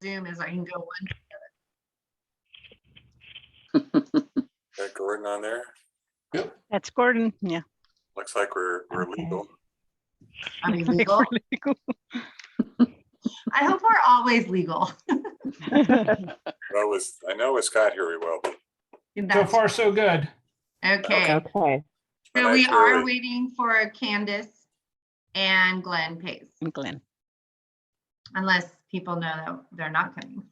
Zoom is I can go Got Gordon on there. Yep. That's Gordon. Yeah. Looks like we're Okay. legal. Are we Like legal? we're legal. I hope we're always legal. Well, I know with Scott here we will be. So That's- far, so good. Okay. Okay. So Good we night, are Shirley. waiting for Candace and Glenn Pace, And Glenn. unless people know that they're not coming.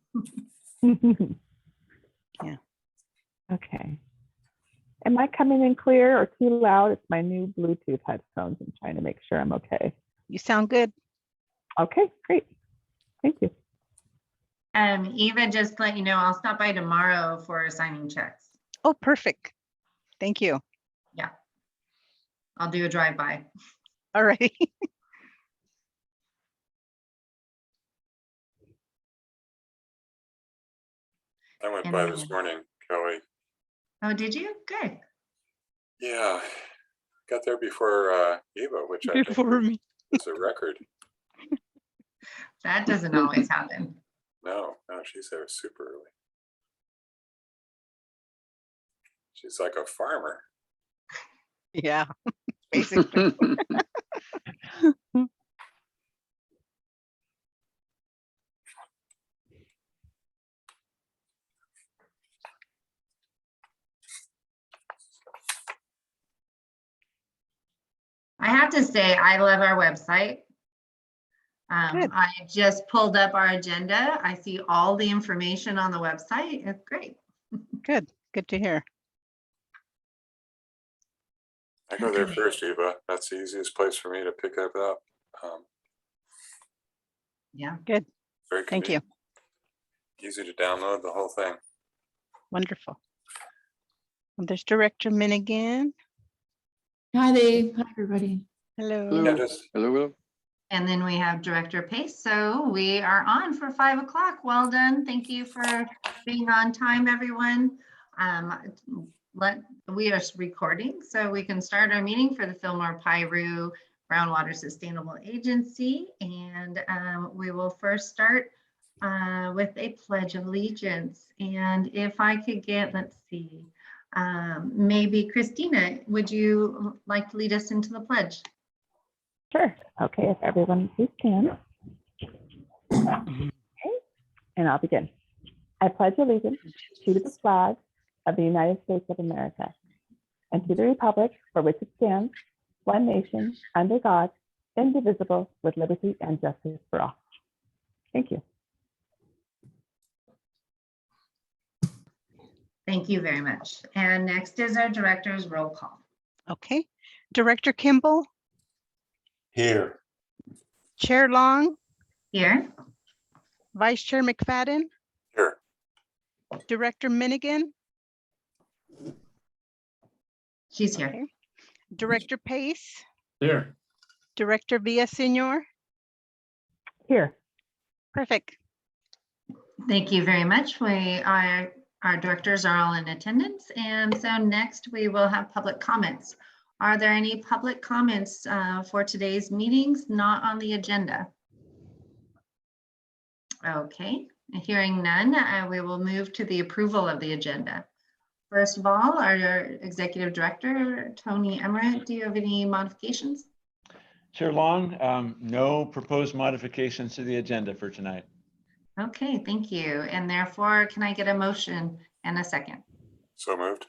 Yeah. Okay. Am I coming in clear or too loud? It's my new Bluetooth headphones. I'm trying to make sure I'm okay. You sound good. Okay, great. Thank you. Eva, just to let you know, I'll stop by tomorrow for signing checks. Oh, perfect. Thank you. I'll do a drive-by. All right. I went And by then- this morning, Kelly. Oh, did you? Good. Yeah, got there before Eva, which I think Before me. is a record. That doesn't always happen. No, she's there super early. She's like a farmer. Yeah. Basically. I have to say, I love our website. Good. I just pulled up our agenda. I see all the information on the website. It's great. Good. Good to hear. I go there first, Eva. That's the easiest place for me to pick up. Yeah. Very Thank you. convenient. Easy to download the whole thing. Wonderful. And there's Director Minigan. Hi, Dave. Hi, everybody. Hello. Yeah, just Hello. And then we have Director Pace. So we are on for 5 o'clock. Well done. Thank you for being on time, everyone. We are recording, so we can start our meeting for the Fillmore Piru Groundwater Sustainable Agency. And we will first start with a Pledge of Allegiance. And if I could get, let's see, maybe Christina, would you like to lead us into the pledge? Sure. Okay, if everyone please stand. Okay, and I'll begin. I pledge allegiance to the flag of the United States of America and to the republic for which it stands, one nation, under God, indivisible, with liberty and justice for all. Thank you. Thank you very much. And next is our director's roll call. Okay. Director Kimball, here. Chair Long, Here, Vice Chair McFadden, Here. Director Minigan, she's here. Okay. Director Pace, Here. Director Villaseñor. Here. Perfect. Thank you very much. Our directors are all in attendance. And so next we will have public comments. Are there any public comments for today's meetings not on the agenda? Okay, hearing none, we will move to the approval of the agenda. First of all, our executive director, Tony Emmerich, do you have any modifications? Chair Long, no proposed modifications to the agenda for tonight. Okay, thank you. And therefore, can I get a motion and a second? So moved.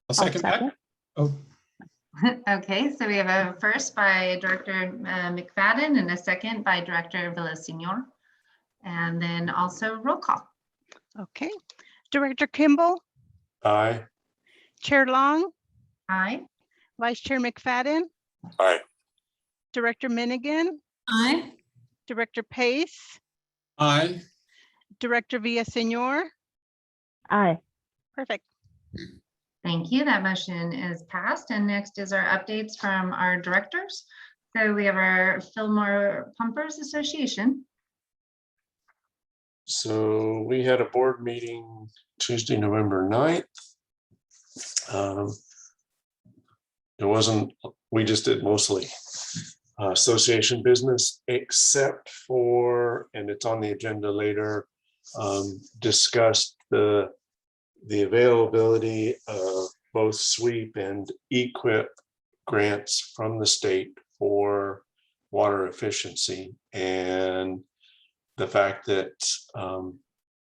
I'll second that. Oh, Okay, so we have a first by Director McFadden and a second by Director Villaseñor. And then also roll call. Okay. Director Kimball, Aye. Chair Long, Aye. Vice Chair McFadden, Aye. Director Minigan, Hi. Director Pace, aye. Director Villaseñor. Aye. Perfect. Thank you. That motion is passed. And next is our updates from our directors. So we have our Fillmore Pumpers Association. So we had a board meeting Tuesday, November 9th. It wasn't, we just did mostly association business, except for, and it's on the agenda later, discussed the availability of both sweep and equip grants from the state for water efficiency, and the fact that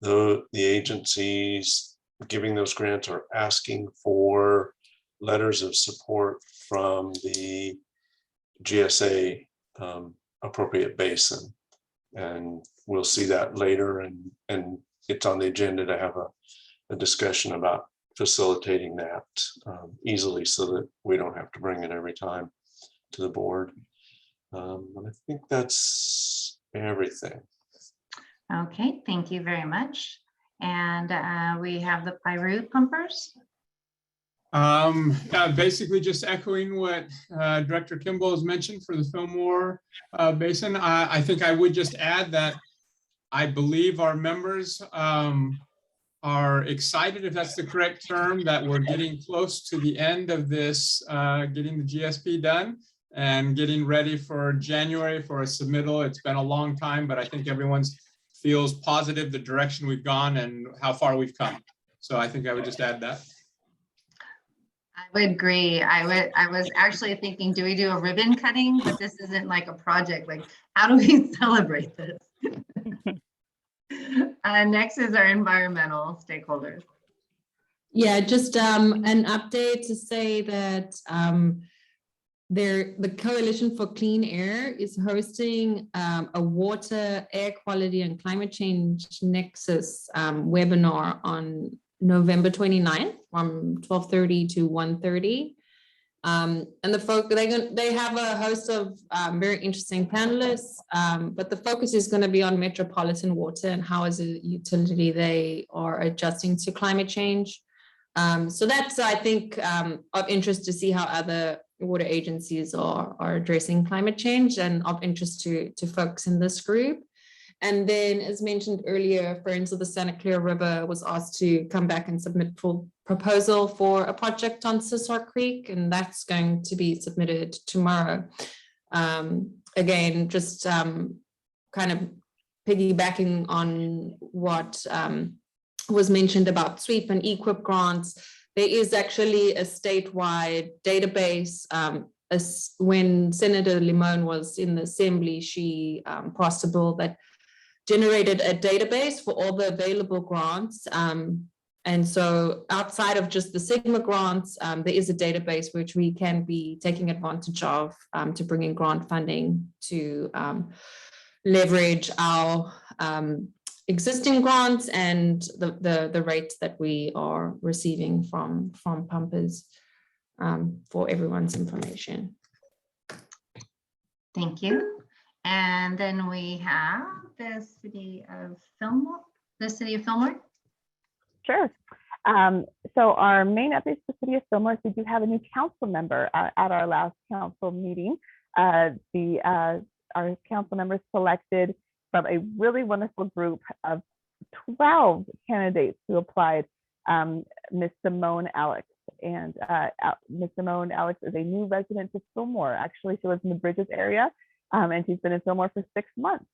the agencies giving those grants are asking for letters of support from the GSA appropriate basin. And we'll see that later, and it's on the agenda to have a discussion about facilitating that easily so that we don't have to bring it every time to the board. And I think that's everything. Okay, thank you very much. And we have the Piru pumpers. Basically just echoing what Director Kimball has mentioned for the Fillmore Basin. I think I would just add that I believe our members are excited, if that's the correct term, that we're getting close to the end of this, getting the GSP done and getting ready for January for a submittal. It's been a long time, but I think everyone feels positive the direction we've gone and how far we've come. So I think I would just add that. I would agree. I was actually thinking, do we do a ribbon cutting? But this isn't like a project. Like, how do we celebrate this? Next is our environmental stakeholders. Yeah, just an update to say that the Coalition for Clean Air is hosting a water, air quality, and climate change nexus webinar on November 29th from 12:30 to 1:30. And they have a host of very interesting panelists, but the focus is going to be on metropolitan water and how as a utility they are adjusting to climate change. So that's, I think, of interest to see how other water agencies are addressing climate change, and of interest to folks in this group. And then, as mentioned earlier, Friends of the Santa Clara River was asked to come back and submit full proposal for a project on Sissar Creek, and that's going to be submitted tomorrow. Again, just kind of piggybacking on what was mentioned about sweep and equip grants, there is actually a statewide database. When Senator Limon was in the assembly, she passed a bill that generated a database for all the available grants. And so outside of just the Sigma grants, there is a database which we can be taking advantage of to bring in grant funding to leverage our existing grants and the rates that we are receiving from pumpers, for everyone's information. Thank you. And then we have the City of Fillmore. Sure. So our main update for the City of Fillmore is we do have a new council member at our last council meeting. Our council members selected from a really wonderful group of 12 candidates who applied, Ms. Simone Alex. And Ms. Simone Alex is a new resident to Fillmore. Actually, she lives in the Bridges area, and she's been in Fillmore for 6 months.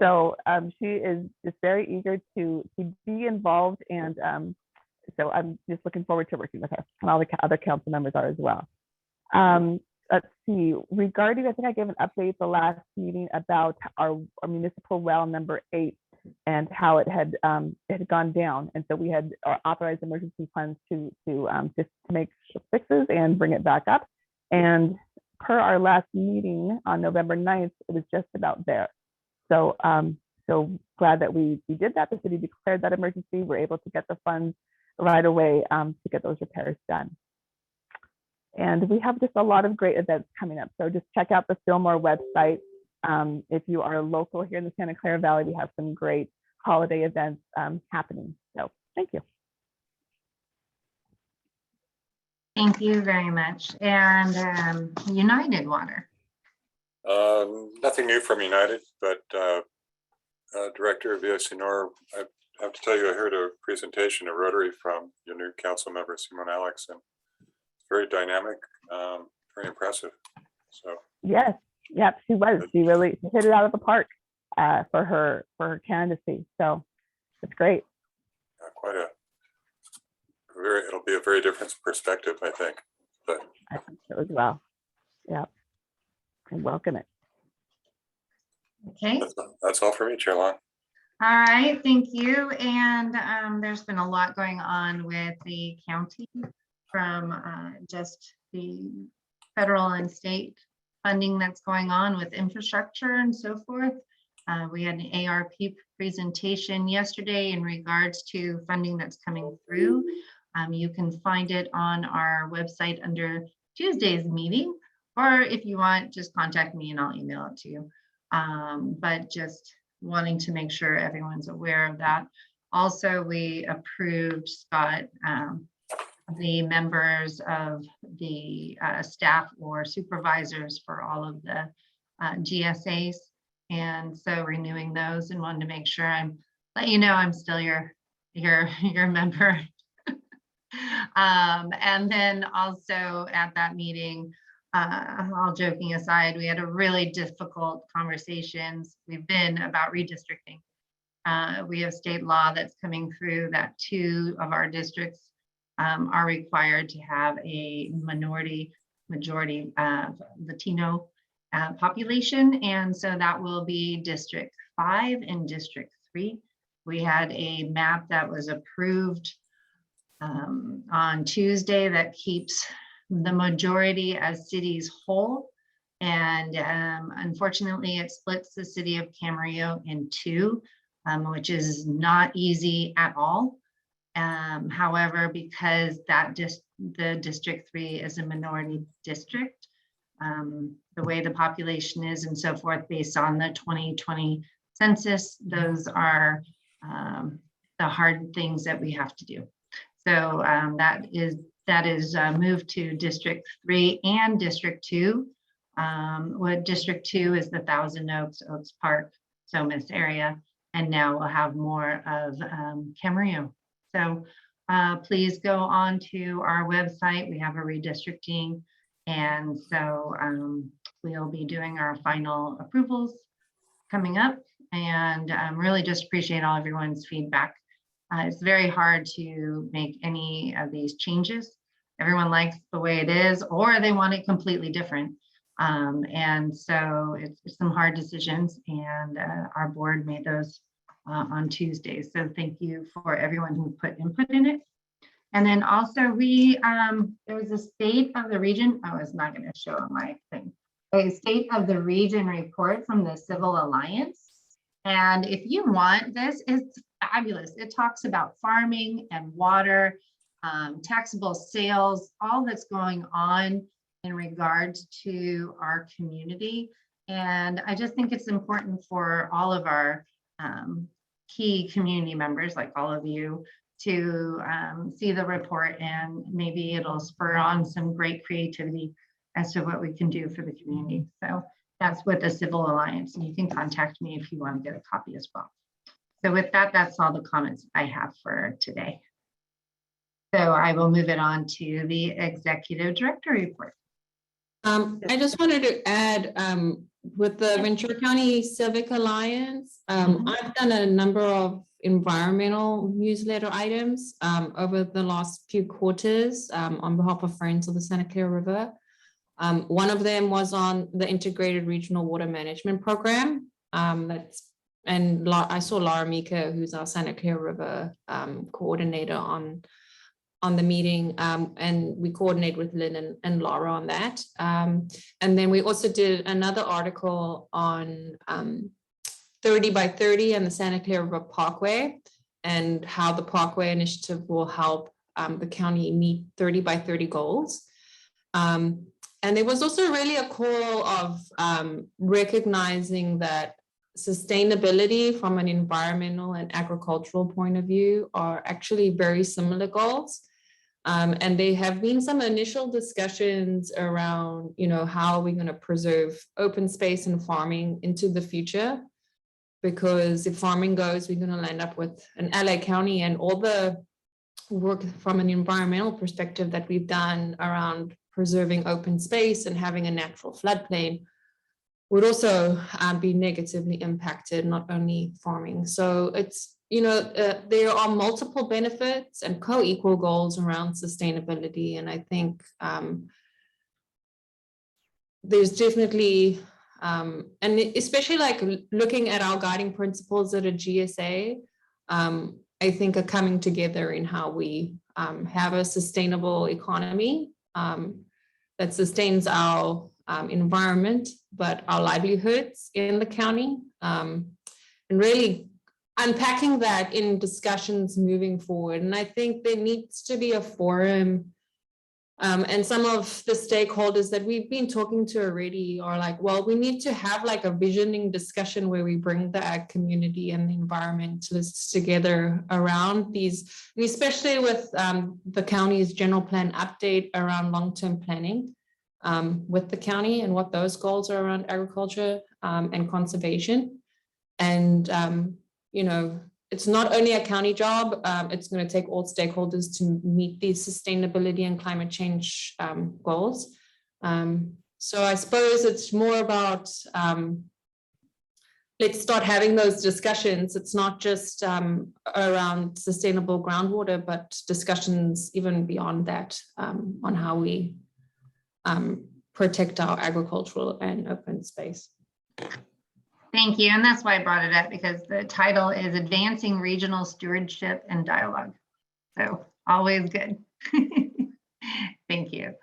So she is just very eager to be involved, and so I'm just looking forward to working with her, and all the other council members are as well. Let's see, regarding, I think I gave an update the last meeting about our municipal well number 8 and how it had gone down, and so we had authorized emergency funds to just make fixes and bring it back up. And per our last meeting on November 9th, it was just about there. So so glad that we did that. The city declared that emergency. We're able to get the funds right away to get those repairs done. And we have just a lot of great events coming up. So just check out the Fillmore website. If you are local here in the Santa Clara Valley, we have some great holiday events happening. So thank you. Thank you very much. And United Water. Nothing new from United, but Director Villasenor, I have to tell you, I heard a presentation, a rotary from your new council member, Simone Alex, and very dynamic, very impressive. So Yes, Yep, she was. She really hit it out of the park for her candidacy. So it's great. Quite a it'll be a very different perspective, I think. But I think so as well. Yep. I welcome it. Okay. that's all for me, Chair Long. All right, thank you. And there's been a lot going on with the county from just the federal and state funding that's going on with infrastructure and so forth. We had an ARP presentation yesterday in regards to funding that's coming through. You can find it on our website under Tuesday's meeting, or if you want, just contact me and I'll email it to you. But just wanting to make sure everyone's aware of that. Also, we approved, Scott, the members of the staff or supervisors for all of the GSAs. And so renewing those, and wanted to make sure let you know I'm still your member. And then also at that meeting, all joking aside, we had a really difficult conversations. We've been about redistricting. We have state law that's coming through that 2 of our districts are required to have a majority Latino population. And so that will be District 5 and District 3. We had a map that was approved on Tuesday that keeps the majority as cities whole. And unfortunately, it splits the city of Camarillo in 2, which is not easy at all. However, because the District 3 is a minority district, the way the population is and so forth, based on the 2020 census, those are the hard things that we have to do. So that is moved to District 3 and District 2. What District 2 is the Thousand Oaks, Oaks Park, Somis area, and now we'll have more of Camarillo. So please go on to our website. We have a redistricting, and so we'll be doing our final approvals coming up, and really just appreciate all everyone's feedback. It's very hard to make any of these changes. Everyone likes the way it is, or they want it completely different. And so it's some hard decisions, and our board made those on Tuesday. So thank you for everyone who put input in it. And then also there was a state of the region. I was not going to show on my thing. A state of the region report from the Civil Alliance. And if you want this, it's fabulous. It talks about farming and water, taxable sales, all that's going on in regards to our community. And I just think it's important for all of our key community members, like all of you, to see the report, and maybe it'll spur on some great creativity as to what we can do for the community. So that's with the Civil Alliance, and you can contact me if you want to get a copy as well. So with that, that's all the comments I have for today. So I will move it on to the Executive Director report. I just wanted to add, with the Ventura County Civic Alliance, I've done a number of environmental newsletter items over the last few quarters on behalf of Friends of the Santa Clara River. One of them was on the Integrated Regional Water Management Program. I saw Laura Mika, who's our Santa Clara River coordinator, on the meeting, and we coordinate with Lynn and Laura on that. And then we also did another article on 30 by 30 and the Santa Clara River Parkway, and how the Parkway Initiative will help the county meet 30 by 30 goals. And there was also really a call of recognizing that sustainability from an environmental and agricultural point of view are actually very similar goals. And there have been some initial discussions around, how are we going to preserve open space and farming into the future? Because if farming goes, we're going to end up with an LA County, and all the work from an environmental perspective that we've done around preserving open space and having a natural floodplain would also be negatively impacted, not only farming. So it's, there are multiple benefits and co-equal goals around sustainability. And I think there's definitely, and especially like looking at our guiding principles at a GSA, I think are coming together in how we have a sustainable economy that sustains our environment, but our livelihoods in the county, and really unpacking that in discussions moving forward. And I think there needs to be a forum, and some of the stakeholders that we've been talking to already are like, well, we need to have like a visioning discussion where we bring the ag community and the environmentalists together around these, and especially with the county's general plan update around long-term planning with the county and what those goals are around agriculture and conservation. And, it's not only a county job, it's going to take all stakeholders to meet these sustainability and climate change goals. So I suppose it's more about, let's start having those discussions. It's not just around sustainable groundwater, but discussions even beyond that on how we protect our agricultural and open space. Thank you. And that's why I brought it up, because the title is Advancing Regional Stewardship and Dialogue. So always good. Thank you.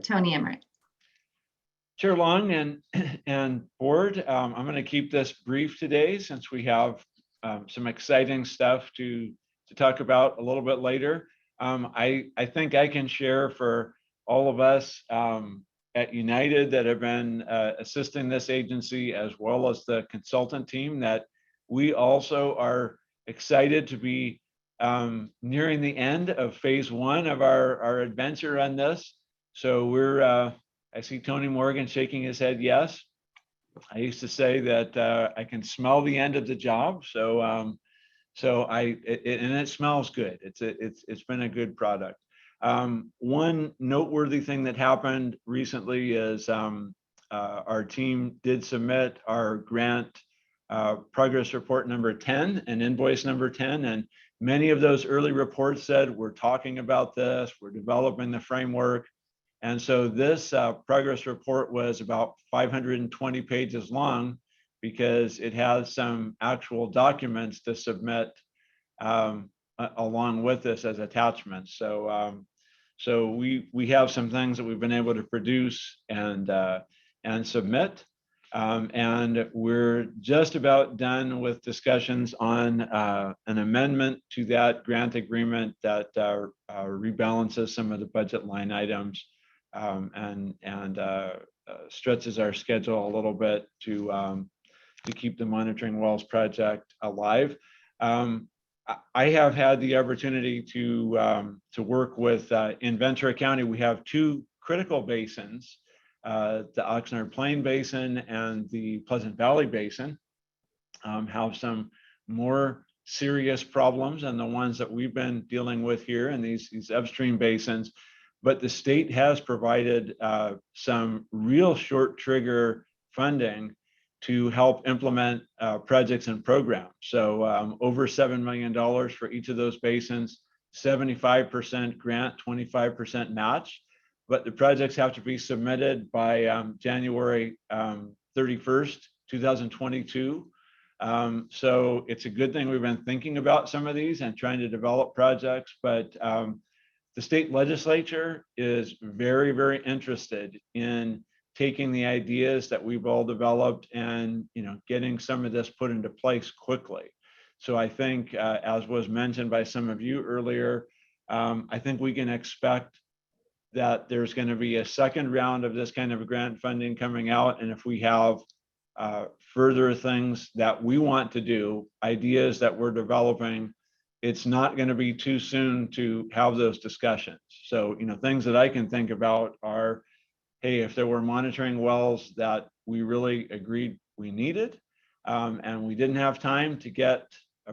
Tony Emmerich. Chair Long and board, I'm going to keep this brief today since we have some exciting stuff to talk about a little bit later. I think I can share for all of us at United that have been assisting this agency, as well as the consultant team, that we also are excited to be nearing the end of phase 1 of our adventure on this. So we're, I see Tony Morgan shaking his head yes. I used to say that I can smell the end of the job. So and it smells good. It's been a good product. One noteworthy thing that happened recently is our team did submit our grant progress report number 10 and invoice number 10. And many of those early reports said, we're talking about this, we're developing the framework. And so this progress report was about 520 pages long, because it has some actual documents to submit along with this as attachments. So we have some things that we've been able to produce and submit, and we're just about done with discussions on an amendment to that grant agreement that rebalances some of the budget line items and stretches our schedule a little bit to keep the Monitoring Wells project alive. I have had the opportunity to work with in Ventura County. We have 2 critical basins, the Oxnard Plain Basin and the Pleasant Valley Basin, have some more serious problems than the ones that we've been dealing with here in these upstream basins. But the state has provided some real short trigger funding to help implement projects and programs. So over $7 million for each of those basins, 75% grant, 25% match. But the projects have to be submitted by January 31st, 2022. So it's a good thing we've been thinking about some of these and trying to develop projects, but the state legislature is very, very interested in taking the ideas that we've all developed and getting some of this put into place quickly. So I think, as was mentioned by some of you earlier, I think we can expect that there's going to be a second round of this kind of grant funding coming out. And if we have further things that we want to do, ideas that we're developing, it's not going to be too soon to have those discussions. So, things that I can think about are, hey, if there were monitoring wells that we really agreed we needed, and we didn't have time to get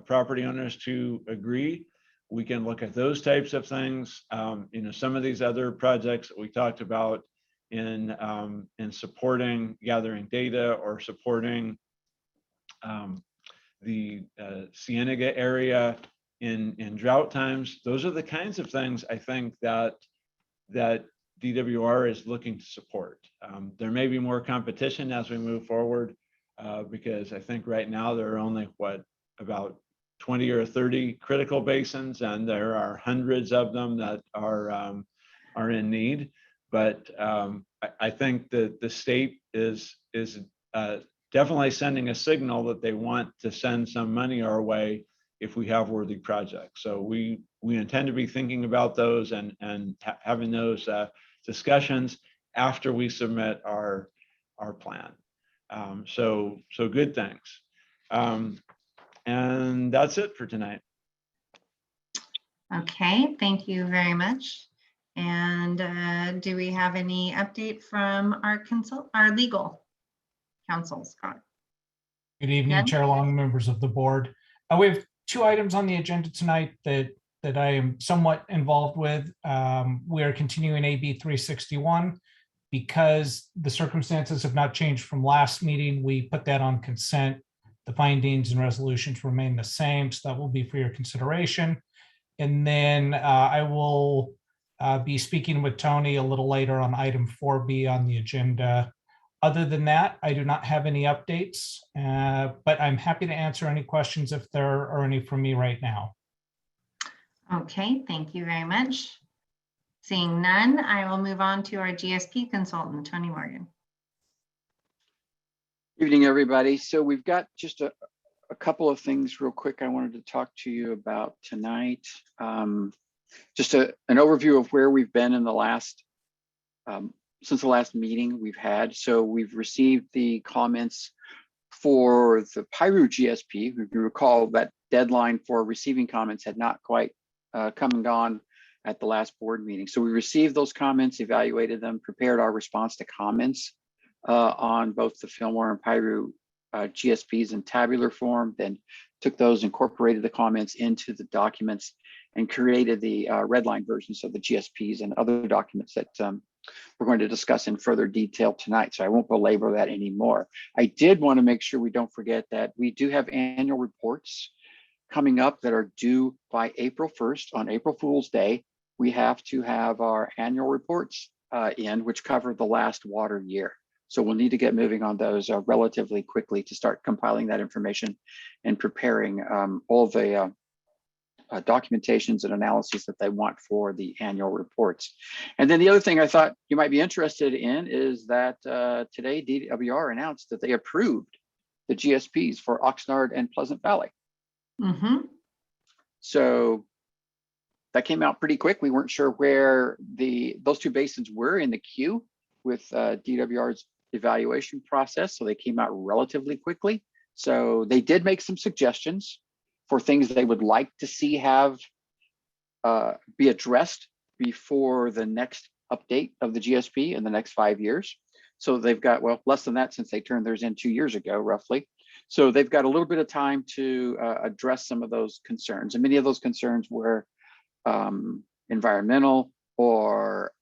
property owners to agree, we can look at those types of things. Some of these other projects that we talked about, in supporting gathering data or supporting the Cienega area in drought times. Those are the kinds of things I think that DWR is looking to support. There may be more competition as we move forward because I think right now there are only about 20 or 30 critical basins, and there are hundreds of them that are in need. But I think that the state is definitely sending a signal that they want to send some money our way if we have worthy projects. So we intend to be thinking about those and having those discussions after we submit our plan. So good things. And that's it for tonight. Okay, thank you very much. And do we have any update from our legal counsel, Scott? Good evening, None? Chair Long, members of the board. We have 2 items on the agenda tonight that I am somewhat involved with. We are continuing AB 361 because the circumstances have not changed from last meeting. We put that on consent. The findings and resolutions remain the same, so that will be for your consideration. And then I will be speaking with Tony a little later on item 4B on the agenda. Other than that, I do not have any updates, but I'm happy to answer any questions if there are any from me right now. Okay, thank you very much. Seeing none, I will move on to our GSP consultant, Tony Morgan. Evening, everybody. So we've got just a couple of things real quick I wanted to talk to you about tonight. Just an overview of where we've been in the last, since the last meeting we've had. So we've received the comments for the PIRU GSP. If you recall, that deadline for receiving comments had not quite come and gone at the last board meeting. So we received those comments, evaluated them, prepared our response to comments on both the Fillmore and PIRU GSPs in tabular form, then took those, incorporated the comments into the documents, and created the red line versions of the GSPs and other documents that we're going to discuss in further detail tonight. So I won't belabor that anymore. I did want to make sure we don't forget that we do have annual reports coming up that are due by April 1st. On April Fool's Day, we have to have our annual reports in, which cover the last water year. So we'll need to get moving on those relatively quickly to start compiling that information and preparing all the documentations and analyses that they want for the annual reports. And then the other thing I thought you might be interested in is that today DWR announced that they approved the GSPs for Oxnard and Pleasant Valley. Mm-hmm. So that came out pretty quick. We weren't sure where those 2 basins were in the queue with DWR's evaluation process. So they came out relatively quickly. So they did make some suggestions for things they would like to see have be addressed before the next update of the GSP in the next 5 years. So they've got, well, less than that since they turned theirs in 2 years ago, roughly. So they've got a little bit of time to address some of those concerns. And many of those concerns were environmental or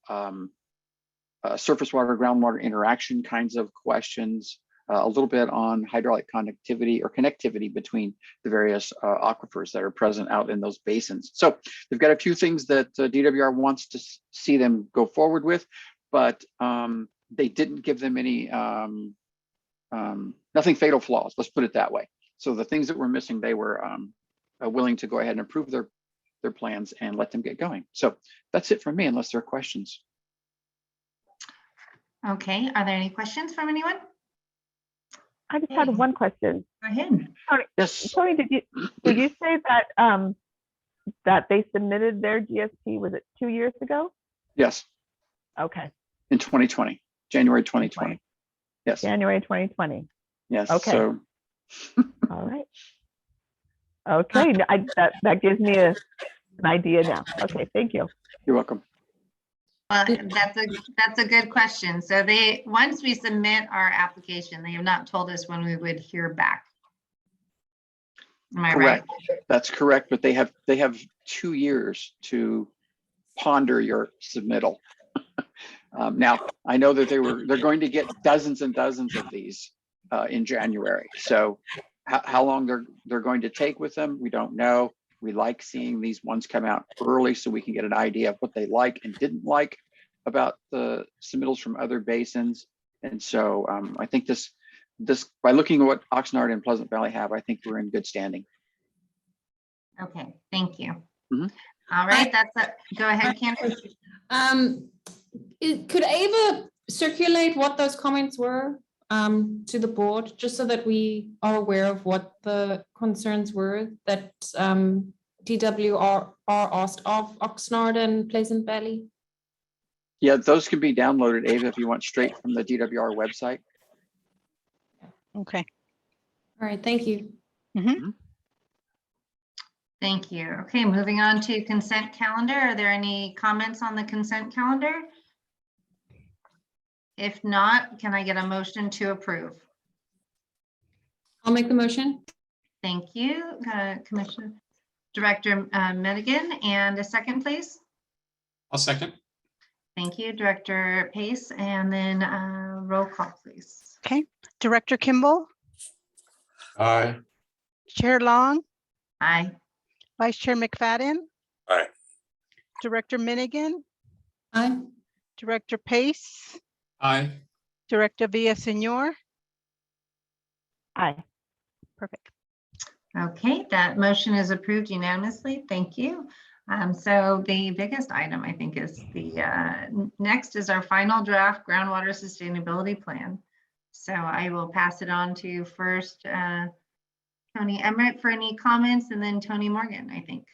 surface water, groundwater interaction kinds of questions, a little bit on hydraulic conductivity or connectivity between the various aquifers that are present out in those basins. So they've got a few things that DWR wants to see them go forward with, but they didn't give them any, nothing fatal flaws, let's put it that way. So the things that were missing, they were willing to go ahead and approve their plans and let them get going. So that's it from me, unless there are questions. Okay, are there any questions from anyone? I just had one question. Go ahead. Yes. Tony, did you say that that they submitted their GSP, was it 2 years ago? Yes. Okay. In 2020, January 2020. Yes. January 2020. Yes. Okay. So. All right. Okay, that gives me an idea now. Okay, thank you. You're welcome. Well, that's a good question. So once we submit our application, they have not told us when we would hear back. Am I Correct. right? That's correct, but they have 2 years to ponder your submittal. Now, I know that they're going to get dozens and dozens of these in January. So how long they're going to take with them, we don't know. We like seeing these ones come out early so we can get an idea of what they like and didn't like about the submittals from other basins. And so I think this by looking at what Oxnard and Pleasant Valley have, I think we're in good standing. Okay, thank you. Mhm. All right, go ahead, Candace. Could Ava circulate what those comments were to the board, just so that we are aware of what the concerns were that DWR asked of Oxnard and Pleasant Valley? Yeah, those can be downloaded, Ava, if you want, straight from the DWR website. Okay. All right, thank you. Thank you. Okay, moving on to consent calendar. Are there any comments on the consent calendar? If not, can I get a motion to approve? I'll make the motion. Thank you, Commissioner Director Madigan, and a second, please. I'll second. Thank you, Director Pace, and then roll call, please. Okay. Director Kimball, Aye. Chair Long, Aye. Vice Chair McFadden, Aye. Director Minigan, Aye. Director Pace, Aye. Director Villaseñor. Aye. Perfect. Okay, that motion is approved unanimously. Thank you. So the biggest item, I think, is the next is our final draft groundwater sustainability plan. So I will pass it on to first Tony Emmerich for any comments, and then Tony Morgan, I think.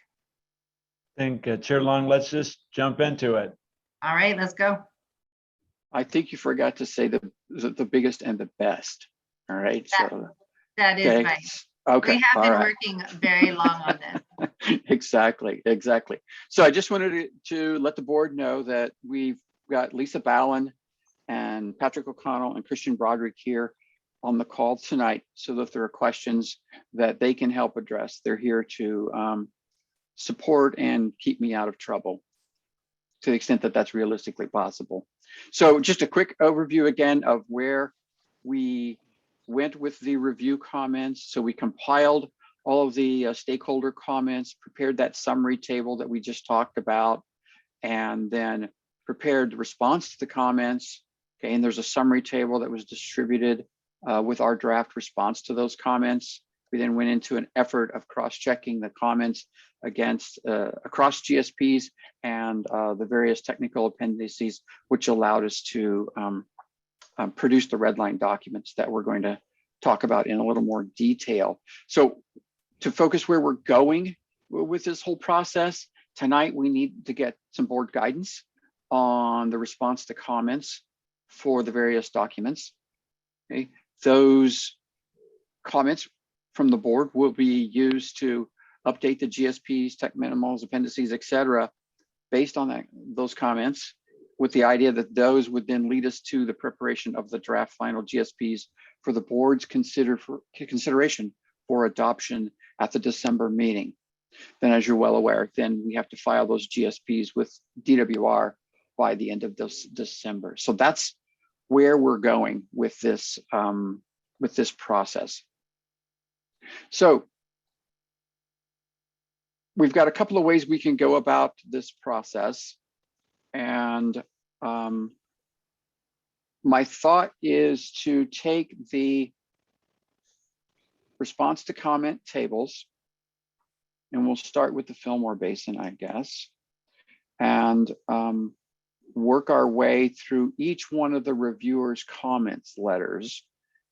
I think Chair Long, let's just jump into it. All right, let's go. I think you forgot to say the biggest and the best. All right. That is okay. right. Okay. We have all been right. working very long on this. Exactly. So I just wanted to let the board know that we've got Lisa Ballin and Patrick O'Connell and Christian Broderick here on the call tonight, so that if there are questions that they can help address, they're here to support and keep me out of trouble to the extent that that's realistically possible. So just a quick overview again of where we went with the review comments. So we compiled all of the stakeholder comments, prepared that summary table that we just talked about, and then prepared the response to the comments. Okay, and there's a summary table that was distributed with our draft response to those comments. We then went into an effort of cross-checking the comments against across GSPs and the various technical appendices, which allowed us to produce the red line documents that we're going to talk about in a little more detail. So to focus where we're going with this whole process, tonight we need to get some board guidance on the response to comments for the various documents. Okay, those comments from the board will be used to update the GSPs, tech minimals, appendices, etc., based on those comments, with the idea that those would then lead us to the preparation of the draft final GSPs for the board's consideration for adoption at the December meeting. Then, as you're well aware, then we have to file those GSPs with DWR by the end of this December. So that's where we're going with this process. So we've got a couple of ways we can go about this process. And my thought is to take the response to comment tables, and we'll start with the Fillmore Basin, I guess, and work our way through each one of the reviewers' comments letters.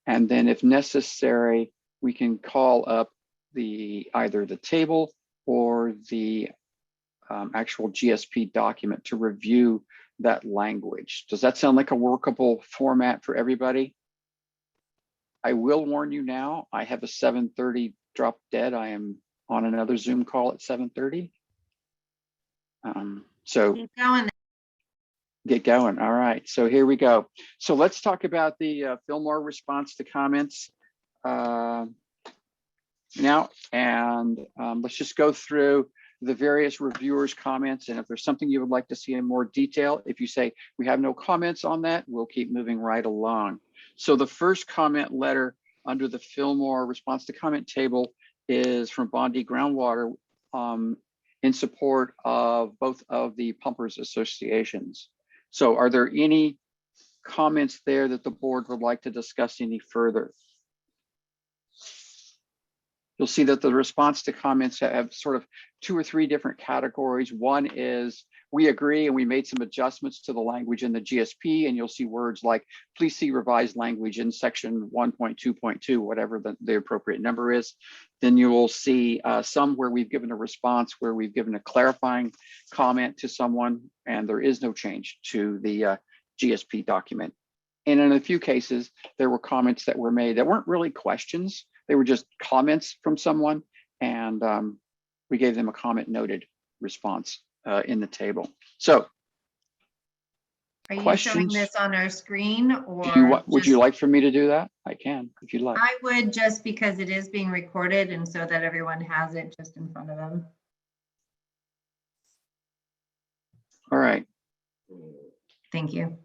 And then if necessary, we can call up either the table or the actual GSP document to review that language. Does that sound like a workable format for everybody? I will warn you now, I have a 7:30 drop dead. I am on another Zoom call at 7:30. So Keep going. get going. All right, so here we go. So let's talk about the Fillmore response to comments now, and let's just go through the various reviewers' comments. And if there's something you would like to see in more detail, if you say, we have no comments on that, we'll keep moving right along. So the first comment letter under the Fillmore response to comment table is from Bondi Groundwater in support of both of the pumpers associations. So are there any comments there that the board would like to discuss any further? You'll see that the response to comments have sort of 2 or 3 different categories. One is we agree and we made some adjustments to the language in the GSP, and you'll see words like, please see revised language in section 1.2.2, whatever the appropriate number is. Then you will see some where we've given a response, where we've given a clarifying comment to someone, and there is no change to the GSP document. And in a few cases, there were comments that were made that weren't really questions. They were just comments from someone, and we gave them a comment noted response in the table. So Are you showing questions? this on our screen, or Would you like for me to do that? I can, if you'd like. I would, just because it is being recorded and so that everyone has it just in front of them. All right. Thank you.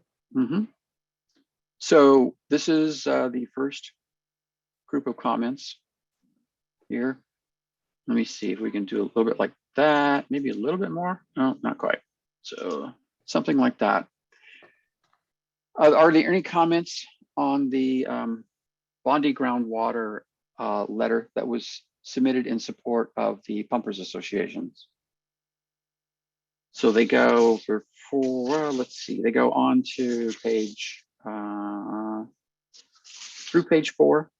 So this is the first group of comments here. Let me see if we can do a little bit like that, maybe a little bit more. No, not quite. So something like that. Are there any comments on the Bondi Groundwater letter that was submitted in support of the pumpers associations? So they go let's see, they go on to page through page 4.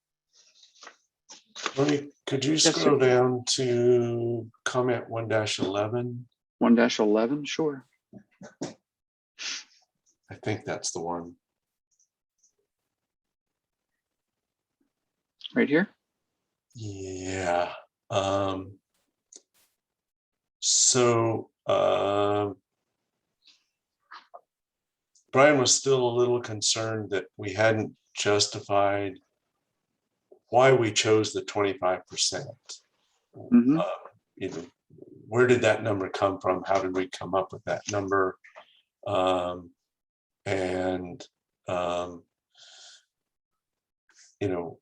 Could you Yes, scroll sir. down to comment 1-11? 1-11, sure. I think that's the one. Right here. Yeah. So Brian was still a little concerned that we hadn't justified why we chose the 25%. Mhm. You know, where did that number come from? How did we come up with that number? You know,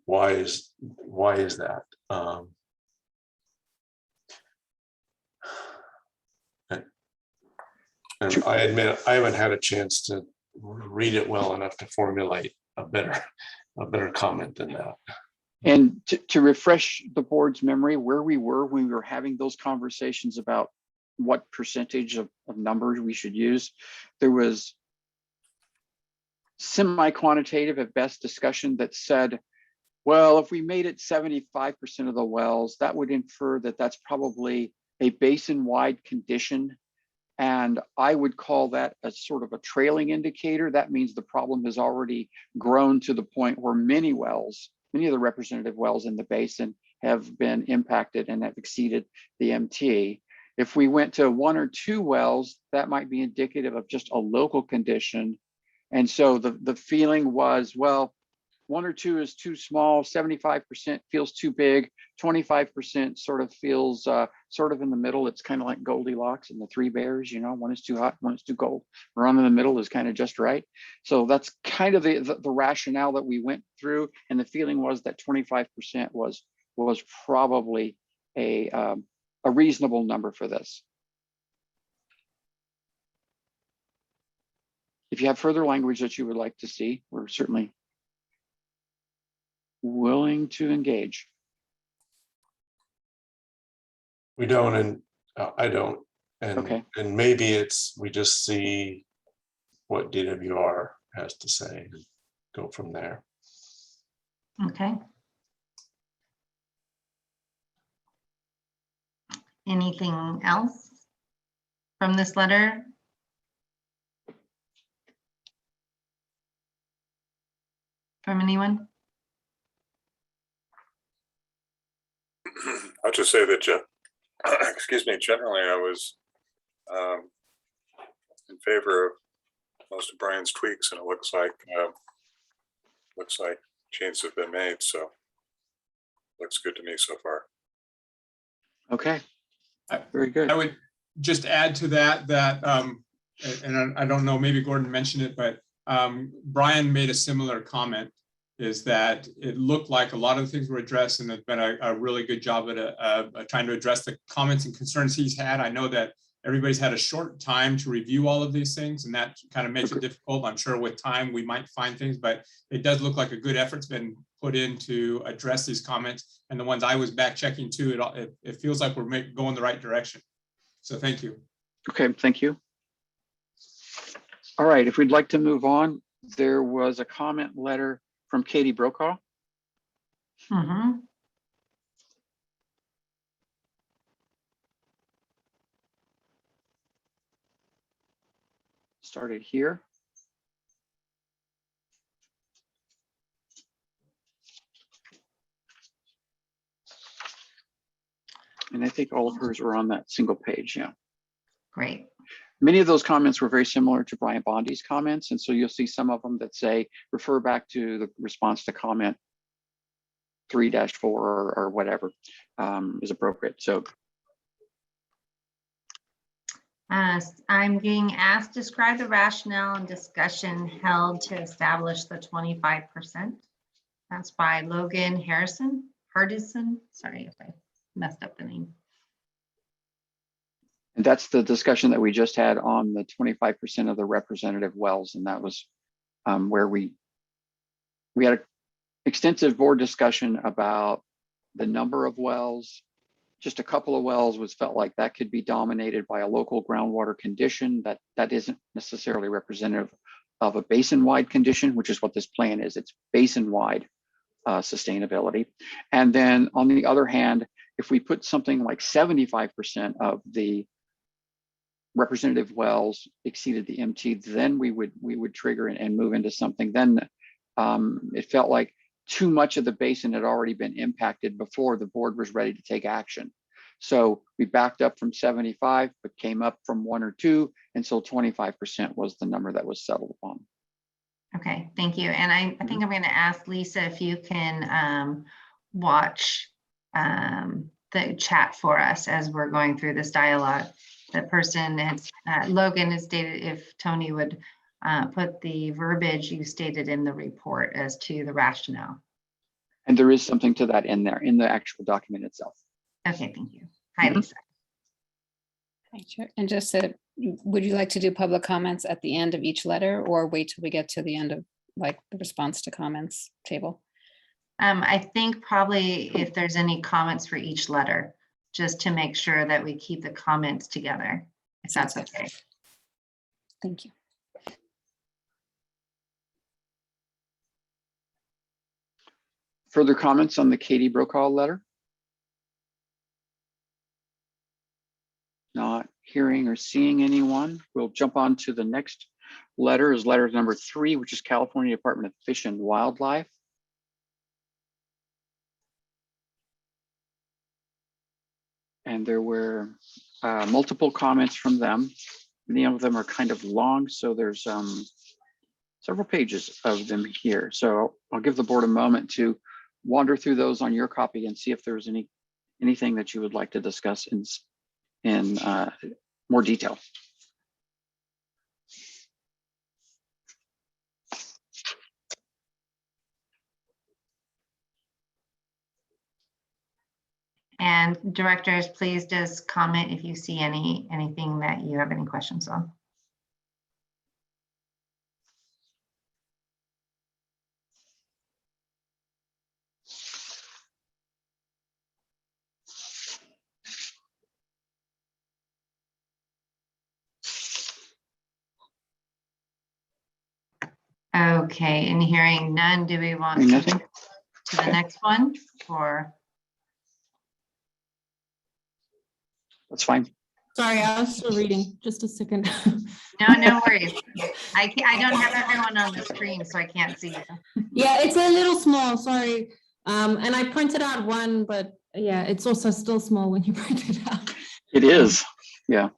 why is that? And I admit I haven't had a chance to read it well enough to formulate a better comment than that. And to refresh the board's memory, where we were when we were having those conversations about what percentage of numbers we should use, there was semi-quantitative at best discussion that said, well, if we made it 75% of the wells, that would infer that that's probably a basin-wide condition. And I would call that a sort of a trailing indicator. That means the problem has already grown to the point where many of the representative wells in the basin have been impacted and have exceeded the MT. If we went to 1 or 2 wells, that might be indicative of just a local condition. And so the feeling was, well, 1 or 2 is too small, 75% feels too big, 25% sort of feels sort of in the middle. It's kind of like Goldilocks and the 3 bears, you know, one is too hot, one is too cold. Around in the middle is kind of just right. So that's kind of the rationale that we went through. And the feeling was that 25% was probably a reasonable number for this. If you have further language that you would like to see, we're certainly willing to engage. We don't, and I don't, and Okay. and maybe we just see what DWR has to say and go from there. Okay. Anything else from this letter? From anyone? I'll just say that, excuse me, generally I was in favor of most of Brian's tweaks, and it looks like changes have been made, so looks good to me so far. Okay, I- very good. I would just add to that, and I don't know, maybe Gordon mentioned it, but Brian made a similar comment, is that it looked like a lot of the things were addressed, and it's been a really good job at trying to address the comments and concerns he's had. I know that everybody's had a short time to review all of these things, and that kind of makes it difficult. I'm sure with time we might find things, but it does look like a good effort's been put in to address these comments. And the ones I was back checking too, it feels like we're going the right direction. So thank you. Okay, thank you. All right, if we'd like to move on, there was a comment letter from Katie Brokaw. Mhm. Started here. And I think all of hers were on that single page, yeah. Great. Many of those comments were very similar to Brian Bondi's comments. And so you'll see some of them that say, refer back to the response to comment 3-4 or whatever is appropriate. So I'm being asked to describe the rationale and discussion held to establish the 25%. That's by Logan Hardison. Sorry if I messed up the name. and that's the discussion that we just had on the 25% of the representative wells. And that was where we had an extensive board discussion about the number of wells. Just a couple of wells was felt like that could be dominated by a local groundwater condition that isn't necessarily representative of a basin-wide condition, which is what this plan is. It's basin-wide sustainability. And then on the other hand, if we put something like 75% of the representative wells exceeded the MT, then we would trigger and move into something. Then it felt like too much of the basin had already been impacted before the board was ready to take action. So we backed up from 75, but came up from 1 or 2, and so 25% was the number that was settled upon. Okay, thank you. And I think I'm going to ask Lisa if you can watch the chat for us as we're going through this dialogue. The person has, Logan has stated if Tony would put the verbiage you stated in the report as to the rationale. And there is something to that in there, in the actual document itself. Okay, thank you. Hi, Lisa. Hi, Chair. And just said, would you like to do public comments at the end of each letter or wait till we get to the end of like the response to comments table? I think probably if there's any comments for each letter, just to make sure that we keep the comments together, if that's okay. Thank you. Further comments on the Katie Brokaw letter? Not hearing or seeing anyone. We'll jump on to the next letter, is letter number 3, which is California Department of Fish and Wildlife. And there were multiple comments from them. Many of them are kind of long, so there's several pages of them here. So I'll give the board a moment to wander through those on your copy and see if there's anything that you would like to discuss in more detail. And directors, please just comment if you see anything that you have any questions on. Okay, and hearing none, do we want to go to the next one or? That's fine. Sorry, I was still reading. Just a second. No worries. I don't have everyone on the screen, so I can't see you. Yeah, it's a little small, sorry. And I printed out one, but yeah, it's also still small when you print it out. It is, yeah.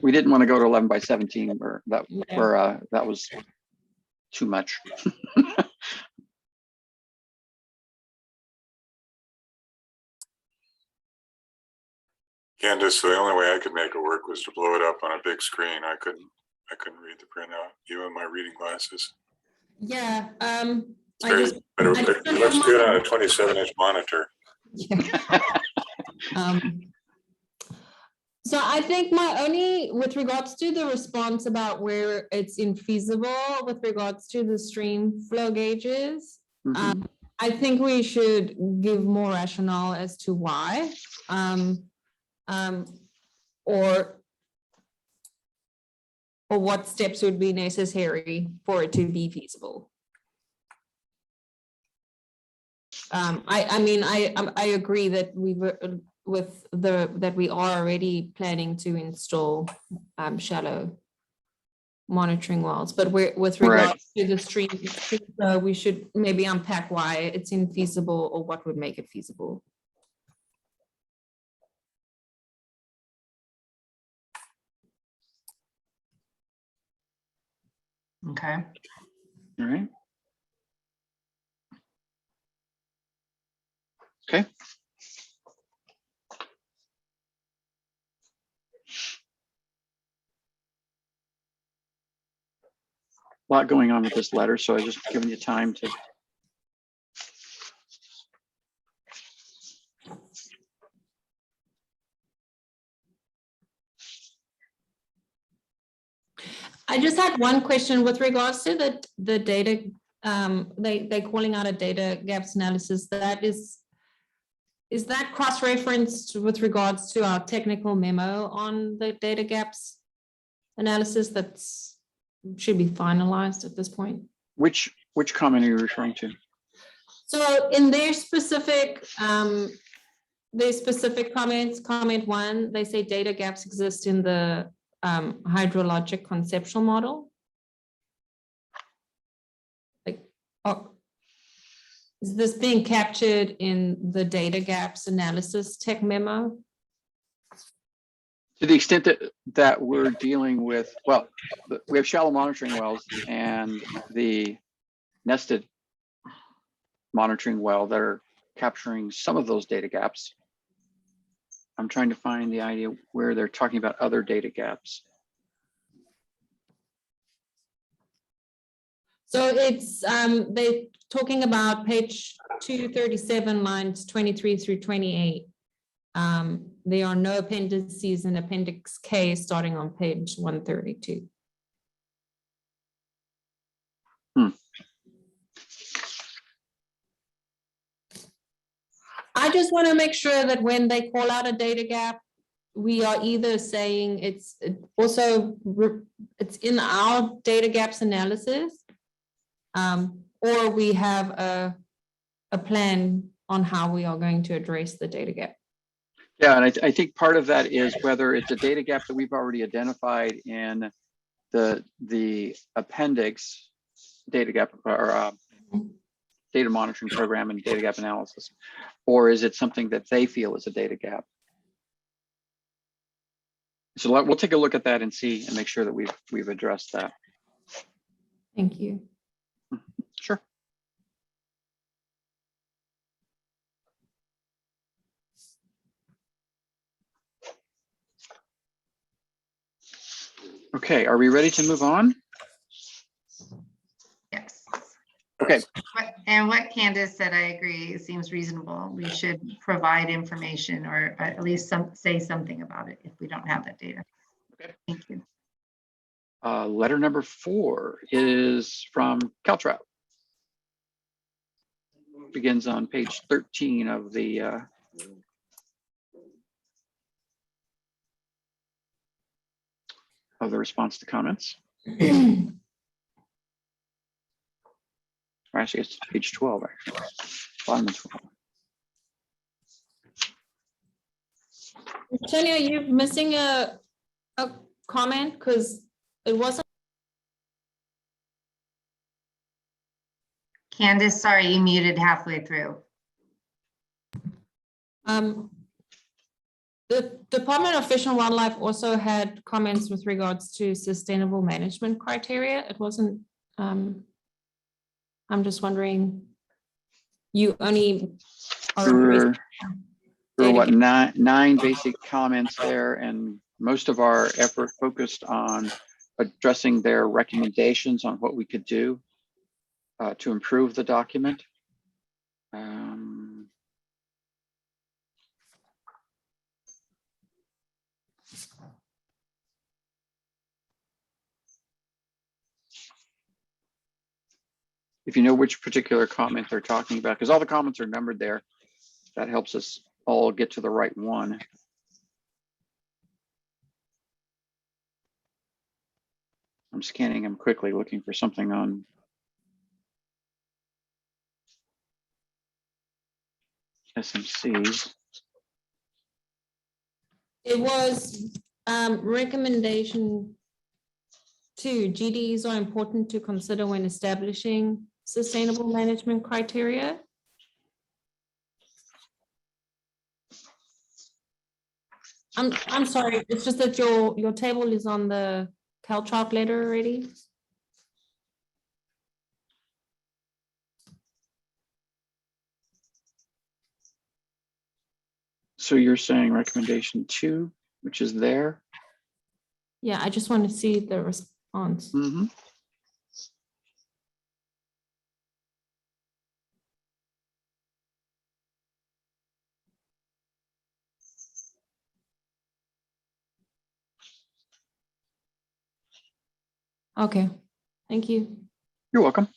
We didn't want to go to 11 by 17 or that, Yeah. where that was too much. Candace, the only way I could make it work was to blow it up on a big screen. I couldn't read the printout, even my reading glasses. Yeah, It's I very, just, but I it just don't looks have good my- on a 27-inch monitor. So I think with regards to the response about where it's infeasible with regards to the stream flow gauges, Mhm. I think we should give more rationale as to why, or what steps would be necessary for it to be feasible. I mean, I agree that we were that we are already planning to install shallow monitoring wells, but with regards to the stream, we should maybe unpack why it's infeasible or what would make it feasible. Okay. All right. Okay. A lot going on with this letter, so I just giving you time to. I just had one question with regards to the data. They calling out a data gaps analysis. That is that cross-referenced with regards to our technical memo on the data gaps analysis that's should be finalized at this point? Which comment are you referring to? So in their specific comments, comment 1, they say data gaps exist in the hydrologic conceptual model. Like, is this being captured in the data gaps analysis tech memo? To the extent that we're dealing with, well, we have shallow monitoring wells and the nested monitoring well that are capturing some of those data gaps. I'm trying to find the idea where they're talking about other data gaps. So it's they're talking about page 237, lines 23 through 28. There are no appendices in Appendix K starting on page 132. I just want to make sure that when they call out a data gap, we are either saying it's in our data gaps analysis, or we have a plan on how we are going to address the data gap. Yeah, and I think part of that is whether it's a data gap that we've already identified in the appendix data gap or data monitoring program and data gap analysis, or is it something that they feel is a data gap? So we'll take a look at that and see and make sure that we've addressed that. Thank you. Sure. Okay, are we ready to move on? Yes. Okay. And what Candace said, I agree, it seems reasonable. We should provide information or at least say something about it if we don't have that data. Okay. Thank you. Letter number 4 is from Caltrout. Begins on page 13 of the response to comments. Or actually, it's page 12, actually. Bottom of 12. Jenny, are you missing a comment? Because it wasn't. Candace, sorry, you muted halfway through. The Department of Fish and Wildlife also had comments with regards to sustainable management criteria. It wasn't, I'm just wondering, you only are. Sure. There were what, Data- nine basic comments there, and most of our effort focused on addressing their recommendations on what we could do to improve the document. If you know which particular comment they're talking about, because all the comments are numbered there, that helps us all get to the right one. I'm scanning them quickly, looking for something on. SMCs. It was recommendation 2, GDs are important to consider when establishing sustainable management criteria. I'm sorry, it's just that your table is on the Caltrop letter already. So you're saying recommendation 2, which is there? Yeah, I just want to see the response. Mm-hmm. Okay, thank you. You're welcome.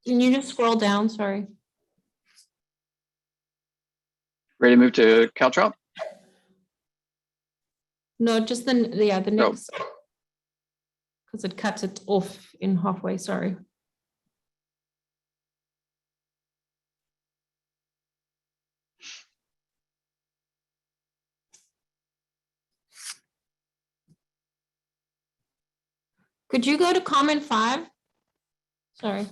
Can you just scroll down? Sorry. Ready to move to Caltrop? No, just the next. Because it cuts it off in halfway, sorry. Could you go to comment 5? Sorry.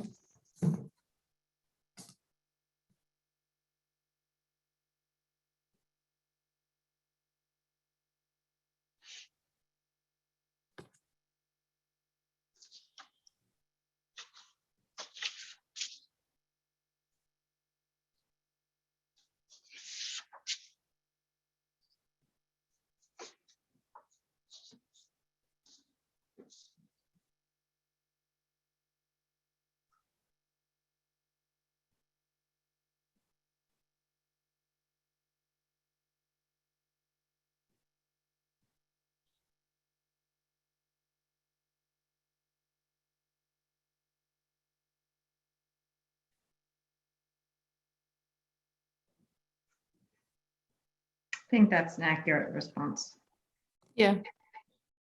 I think that's an accurate response. Yeah.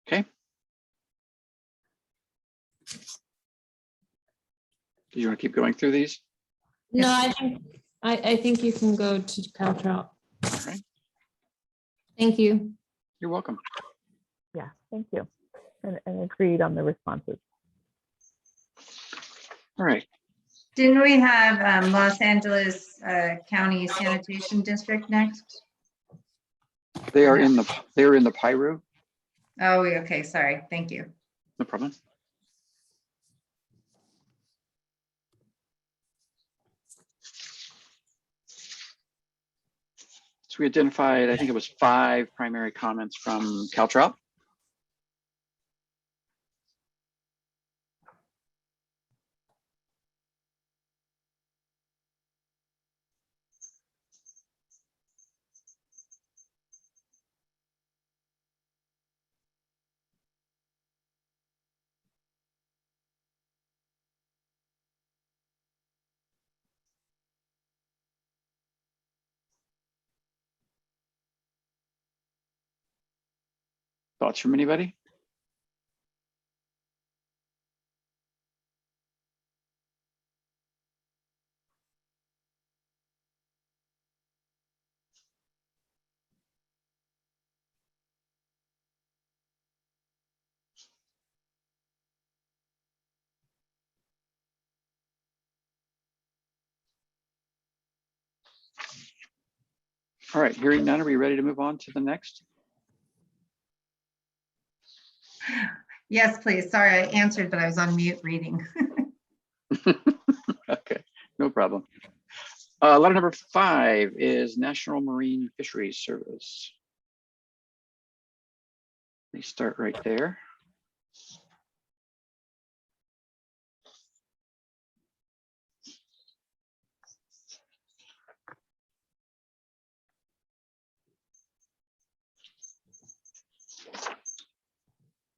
Okay. Do you want to keep going through these? No, I think you can go to Caltrop. All right. Thank you. You're welcome. Yeah, thank you. And agreed on the responses. All right. Didn't we have Los Angeles County Sanitation District next? They are in the PIRU. Oh, okay, sorry, thank you. No problem. So we identified, I think it was 5 primary comments from Caltrop. Thoughts from anybody? All right, hearing none, are we ready to move on to the next? Yes, please. Sorry, I answered, but I was on mute reading. Okay, no problem. Letter number 5 is National Marine Fisheries Service. They start right there.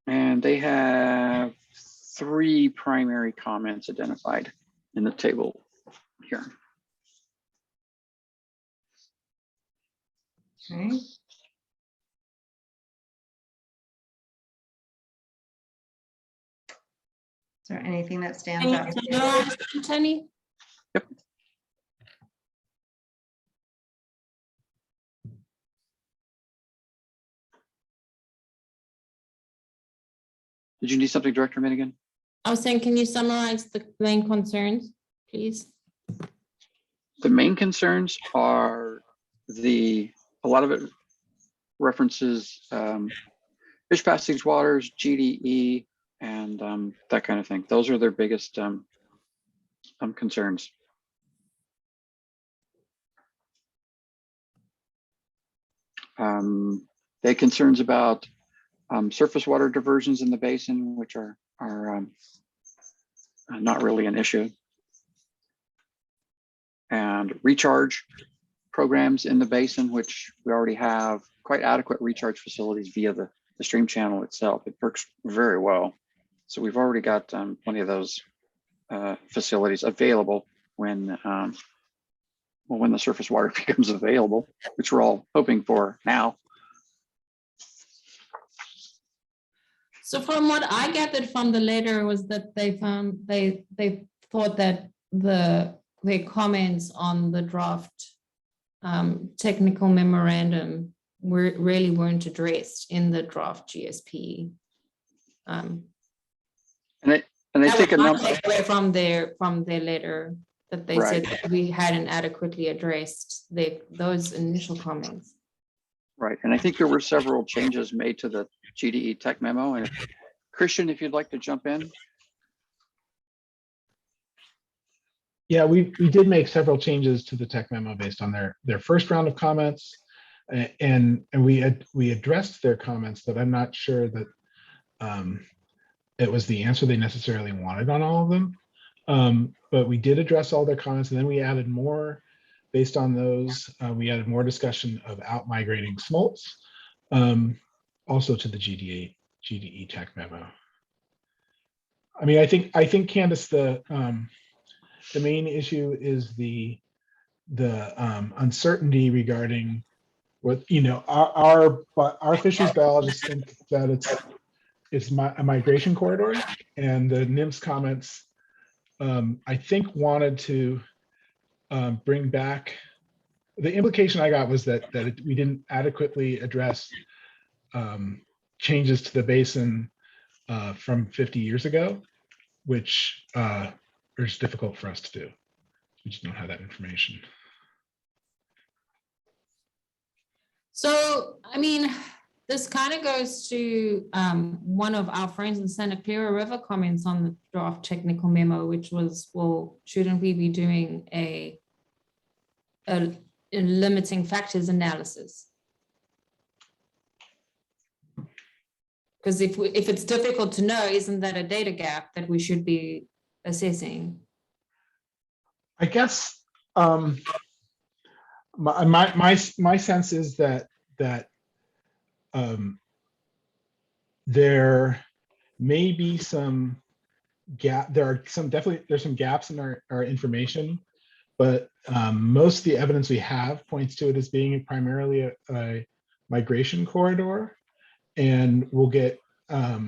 And they have 3 primary comments identified in the table here. Okay. Is there anything that stands out to you? Tony? Yep. Did you need something, Director Minigan? I was saying, can you summarize the main concerns, please? The main concerns are a lot of it references fish passage waters, GDE, and that kind of thing. Those are their biggest concerns. They have concerns about surface water diversions in the basin, which are not really an issue. And recharge programs in the basin, which we already have quite adequate recharge facilities via the stream channel itself. It works very well. So we've already got plenty of those facilities available when the surface water becomes available, which we're all hoping for now. So from what I gathered from the letter was that they thought that their comments on the draft technical memorandum really weren't addressed in the draft GSP. And I think a number from their letter that they said that we hadn't adequately addressed those initial comments. Right, and I think there were several changes made to the GDE tech memo. And Christian, if you'd like to jump in. Yeah, we did make several changes to the tech memo based on their first round of comments, and we addressed their comments, but I'm not sure that it was the answer they necessarily wanted on all of them. But we did address all their comments, and then we added more based on those. We added more discussion of out migrating smolts, also to the GDE tech memo. I mean, I think Candace, the main issue is the uncertainty regarding what, our fisheries biologists think that it's a migration corridor, and the NIMS comments I think wanted to bring back, the implication I got was that we didn't adequately address changes to the basin from 50 years ago, which is difficult for us to do. We just don't have that information. So, I mean, this kind of goes to one of our friends in Santa Clara River comments on the draft technical memo, which was, well, shouldn't we be doing a limiting factors analysis? Because if it's difficult to know, isn't that a data gap that we should be assessing? I guess my sense is that there may be some gap. There's some gaps in our information, but most of the evidence we have points to it as being primarily a migration corridor, and we'll get a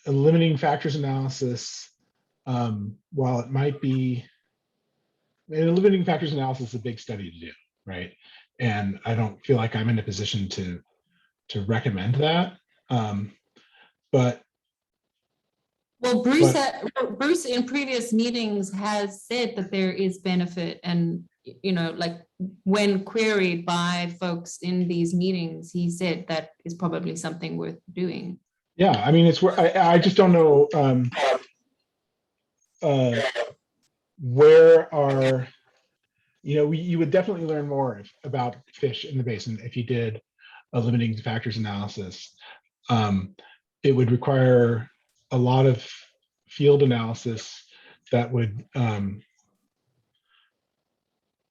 limiting factors analysis. While it might be, a limiting factors analysis is a big study to do, right? And I don't feel like I'm in a position to recommend that. But well, Bruce in previous meetings has said that there is benefit, and like when queried by folks in these meetings, he said that is probably something worth doing. Yeah, I mean, it's where I just don't know. where are, you would definitely learn more about fish in the basin if you did a limiting factors analysis. It would require a lot of field analysis that would, I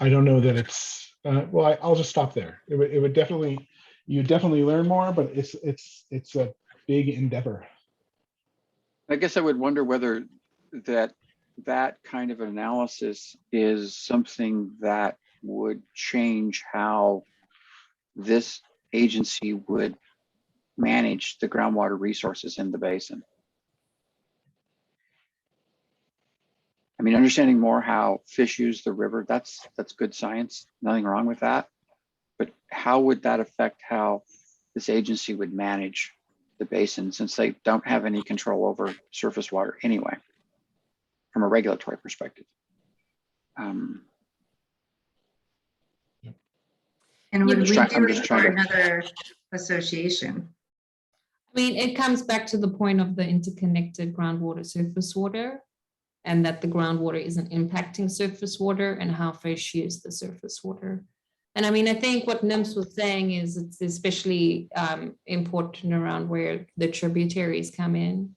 don't know that it's, well, I'll just stop there. It would definitely, you definitely learn more, but it's a big endeavor. I guess I would wonder whether that kind of analysis is something that would change how this agency would manage the groundwater resources in the basin. I mean, understanding more how fish use the river, that's good science, nothing wrong with that. But how would that affect how this agency would manage the basin, since they don't have any control over surface water anyway, from a regulatory perspective? And would we I'm do just it trying for to- another association? I mean, it comes back to the point of the interconnected groundwater surface water, and that the groundwater isn't impacting surface water and how fish use the surface water. And I mean, I think what NIMS was saying is it's especially important around where the tributaries come in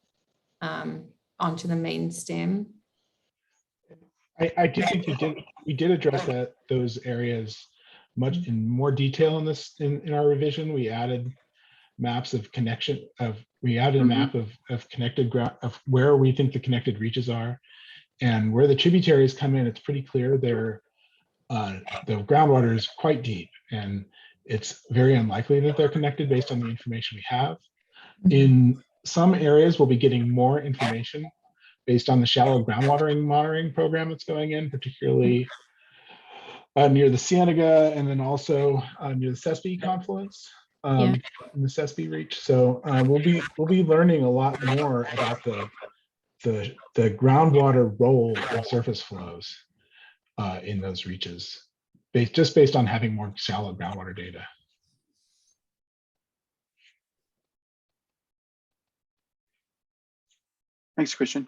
onto the main stem. I do think we did address those areas much in more detail in this, in our revision. We added maps of connection we added a map of connected ground, of where we think the connected reaches are, and where the tributaries come in. It's pretty clear the groundwater is quite deep, and it's very unlikely that they're connected based on the information we have. In some areas, we'll be getting more information based on the shallow groundwater monitoring program that's going in, particularly near the Cienega, and then also near the Sespe confluence, in the Sespe reach. So we'll be learning a lot more about the groundwater role of surface flows in those reaches, just based on having more shallow groundwater data. Thanks, Christian.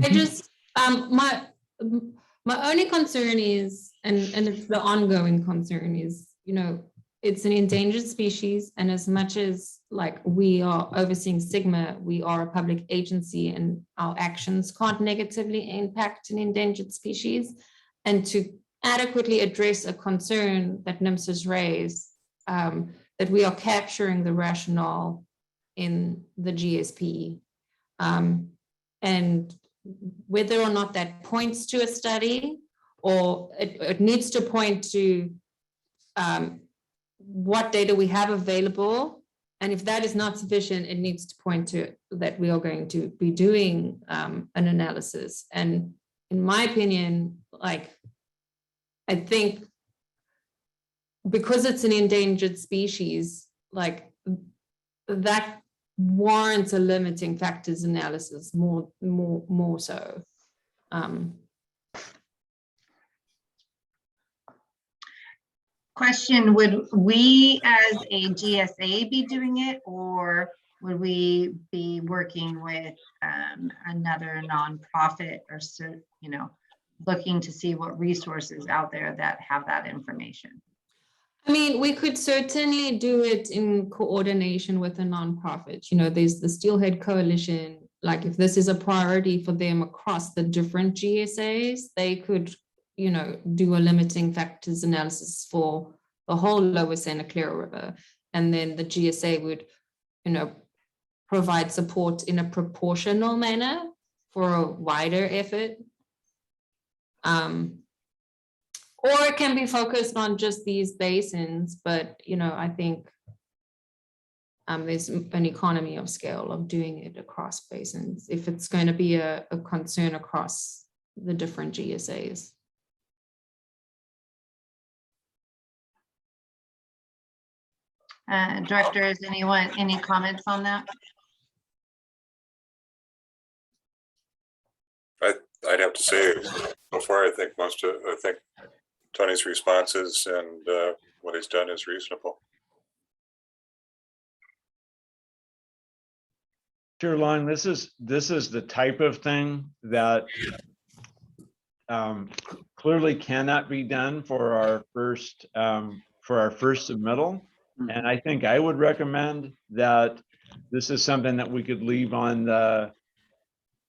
I just my only concern is, and it's the ongoing concern is, it's an endangered species, and as much as like we are overseeing Sigma, we are a public agency, and our actions can't negatively impact an endangered species. And to adequately address a concern that NIMS has raised, that we are capturing the rationale in the GSP. And whether or not that points to a study, or it needs to point to what data we have available. And if that is not sufficient, it needs to point to that we are going to be doing an analysis. And in my opinion, like, I think because it's an endangered species, like that warrants a limiting factors analysis more so. Question, would we as a GSA be doing it, or would we be working with another nonprofit, or looking to see what resources out there that have that information? I mean, we could certainly do it in coordination with a nonprofit. There's the Steelhead Coalition. Like, if this is a priority for them across the different GSAs, they could, do a limiting factors analysis for the whole lower Santa Clara River. And then the GSA would, provide support in a proportional manner for a wider effort. Or it can be focused on just these basins, but I think there's an economy of scale of doing it across basins if it's going to be a concern across the different GSAs. Director, is any comments on that? I'd have to say, so far, I think Tony's responses and what he's done is reasonable. Sure, Lon, this is the type of thing that clearly cannot be done for our first submittal. And I think I would recommend that this is something that we could leave on the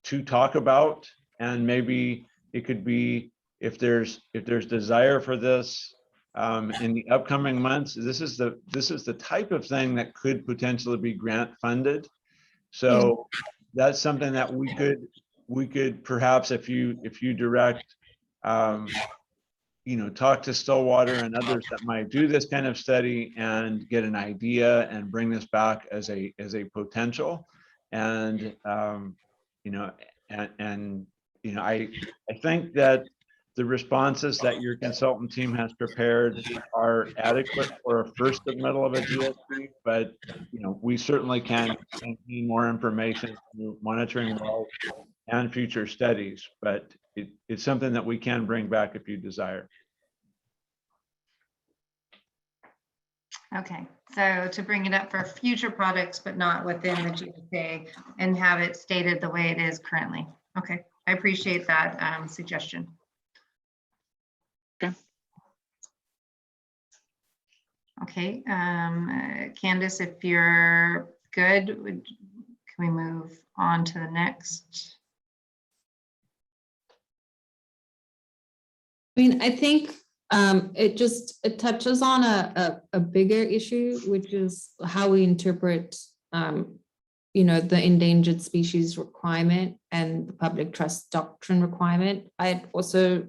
to talk about, and maybe it could be, if there's desire for this in the upcoming months, this is the type of thing that could potentially be grant funded. So that's something that we could perhaps, if you direct, talk to Stillwater and others that might do this kind of study and get an idea and bring this back as a potential. And I think that the responses that your consultant team has prepared are adequate for a first submittal of a GSP, but we certainly can need more information through monitoring wells and future studies, but it's something that we can bring back if you desire. Okay, so to bring it up for future products, but not within the GSA, and have it stated the way it is currently. Okay, I appreciate that suggestion. Okay. Okay, Candace, if you're good, can we move on to the next? I mean, I think it touches on a bigger issue, which is how we interpret, the endangered species requirement and the public trust doctrine requirement. I had also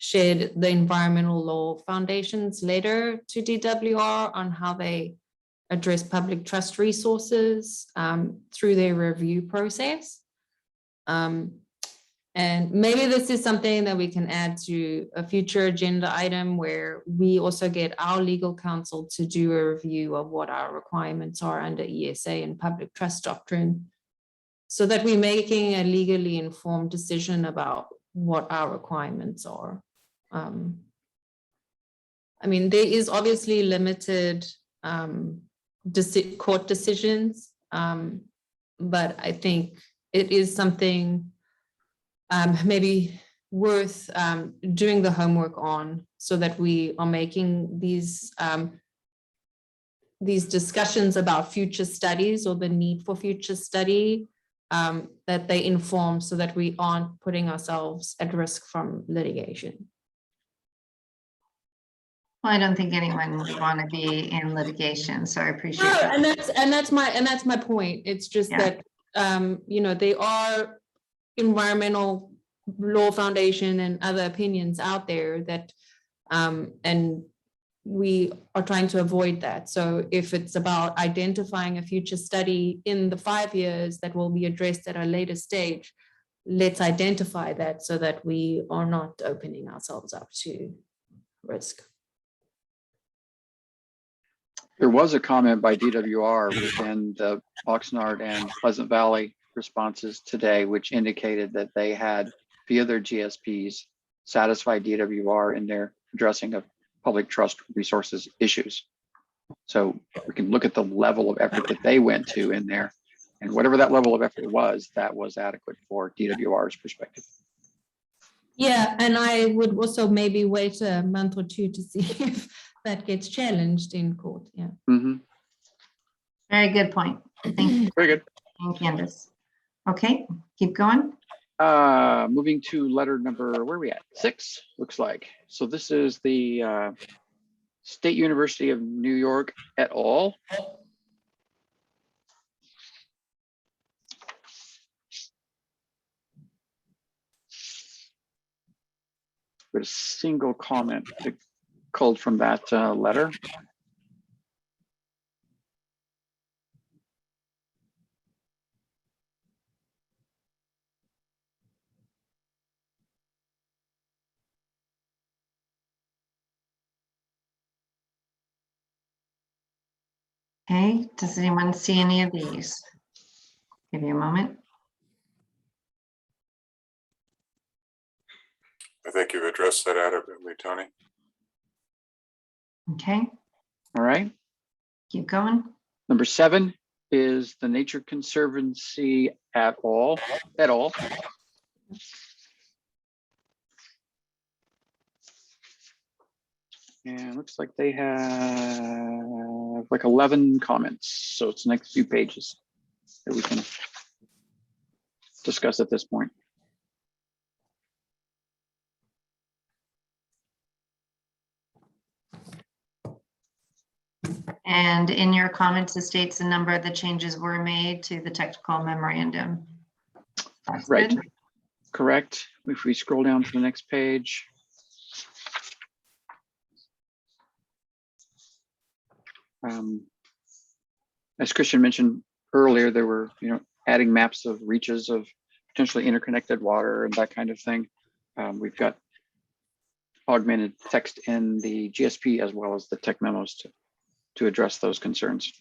shared the Environmental Law Foundation's letter to DWR on how they address public trust resources through their review process. And maybe this is something that we can add to a future agenda item, where we also get our legal counsel to do a review of what our requirements are under ESA and public trust doctrine, so that we're making a legally informed decision about what our requirements are. I mean, there is obviously limited court decisions, but I think it is something maybe worth doing the homework on, so that we are making these discussions about future studies, or the need for future study, that they inform, so that we aren't putting ourselves at risk from litigation. Well, I don't think anyone would want to be in litigation, so I appreciate No, that. and that's my point. It's just that they are Environmental Law Foundation and other opinions out there that and we are trying to avoid that. So if it's about identifying a future study in the 5 years that will be addressed at a later stage, let's identify that, so that we are not opening ourselves up to risk. There was a comment by DWR within the Oxnard and Pleasant Valley responses today, which indicated that they had, via their GSPs, satisfied DWR in their addressing of public trust resources issues. So we can look at the level of effort that they went to in there, and whatever that level of effort was, that was adequate for DWR's perspective. Yeah, and I would also maybe wait a month or two to see if that gets challenged in court. Yeah. Mm-hmm. Very good point. Thank you. Very good. Thank you, Candace. Okay, keep going. Moving to letter number, where are we at? 6, looks like. So this is the State University of New York et al. But a single comment that culled from that letter. Okay, does anyone see any of these? Give you a moment. I think you've addressed that adequately, Tony. Okay, All right. keep going. Number 7 is the Nature Conservancy et al. And looks like they have like 11 comments. So it's the next few pages that we can discuss at this point. And in your comments, it states a number of the changes were made to the technical memorandum. That's Right. good. Correct. If we scroll down to the next page. As Christian mentioned earlier, there were, adding maps of reaches of potentially interconnected water and that kind of thing. We've got augmented text in the GSP as well as the tech memos to address those concerns.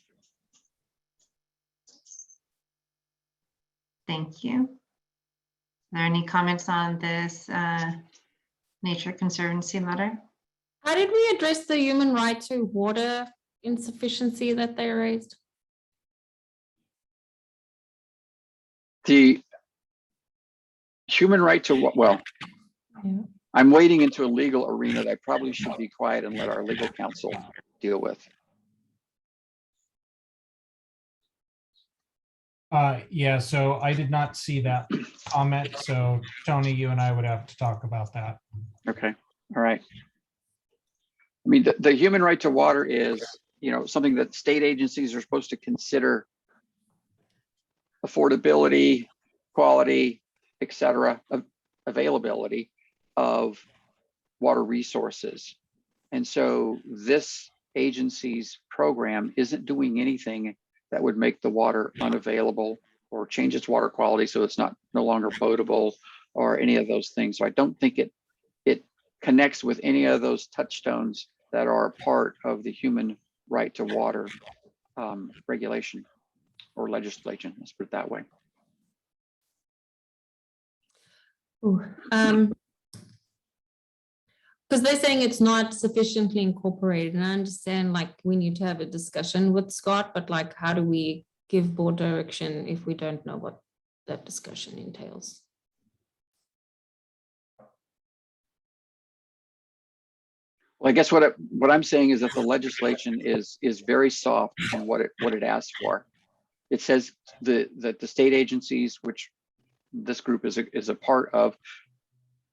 Thank you. Are there any comments on this Nature Conservancy letter? How did we address the human right to water insufficiency that they raised? The human right to, well, Yeah. I'm wading into a legal arena that I probably should be quiet and let our legal counsel deal with. Yeah, so I did not see that comment. So Tony, you and I would have to talk about that. Okay, all right. I mean, the human right to water is, something that state agencies are supposed to consider affordability, quality, et cetera, availability of water resources. And so this agency's program isn't doing anything that would make the water unavailable or change its water quality so it's no longer potable or any of those things. So I don't think it connects with any of those touchstones that are part of the human right to water regulation or legislation, let's put it that way. Because they're saying it's not sufficiently incorporated, and I understand like we need to have a discussion with Scott, but like how do we give board direction if we don't know what that discussion entails? Well, I guess what I'm saying is that the legislation is very soft in what it asks for. It says that the state agencies, which this group is a part of,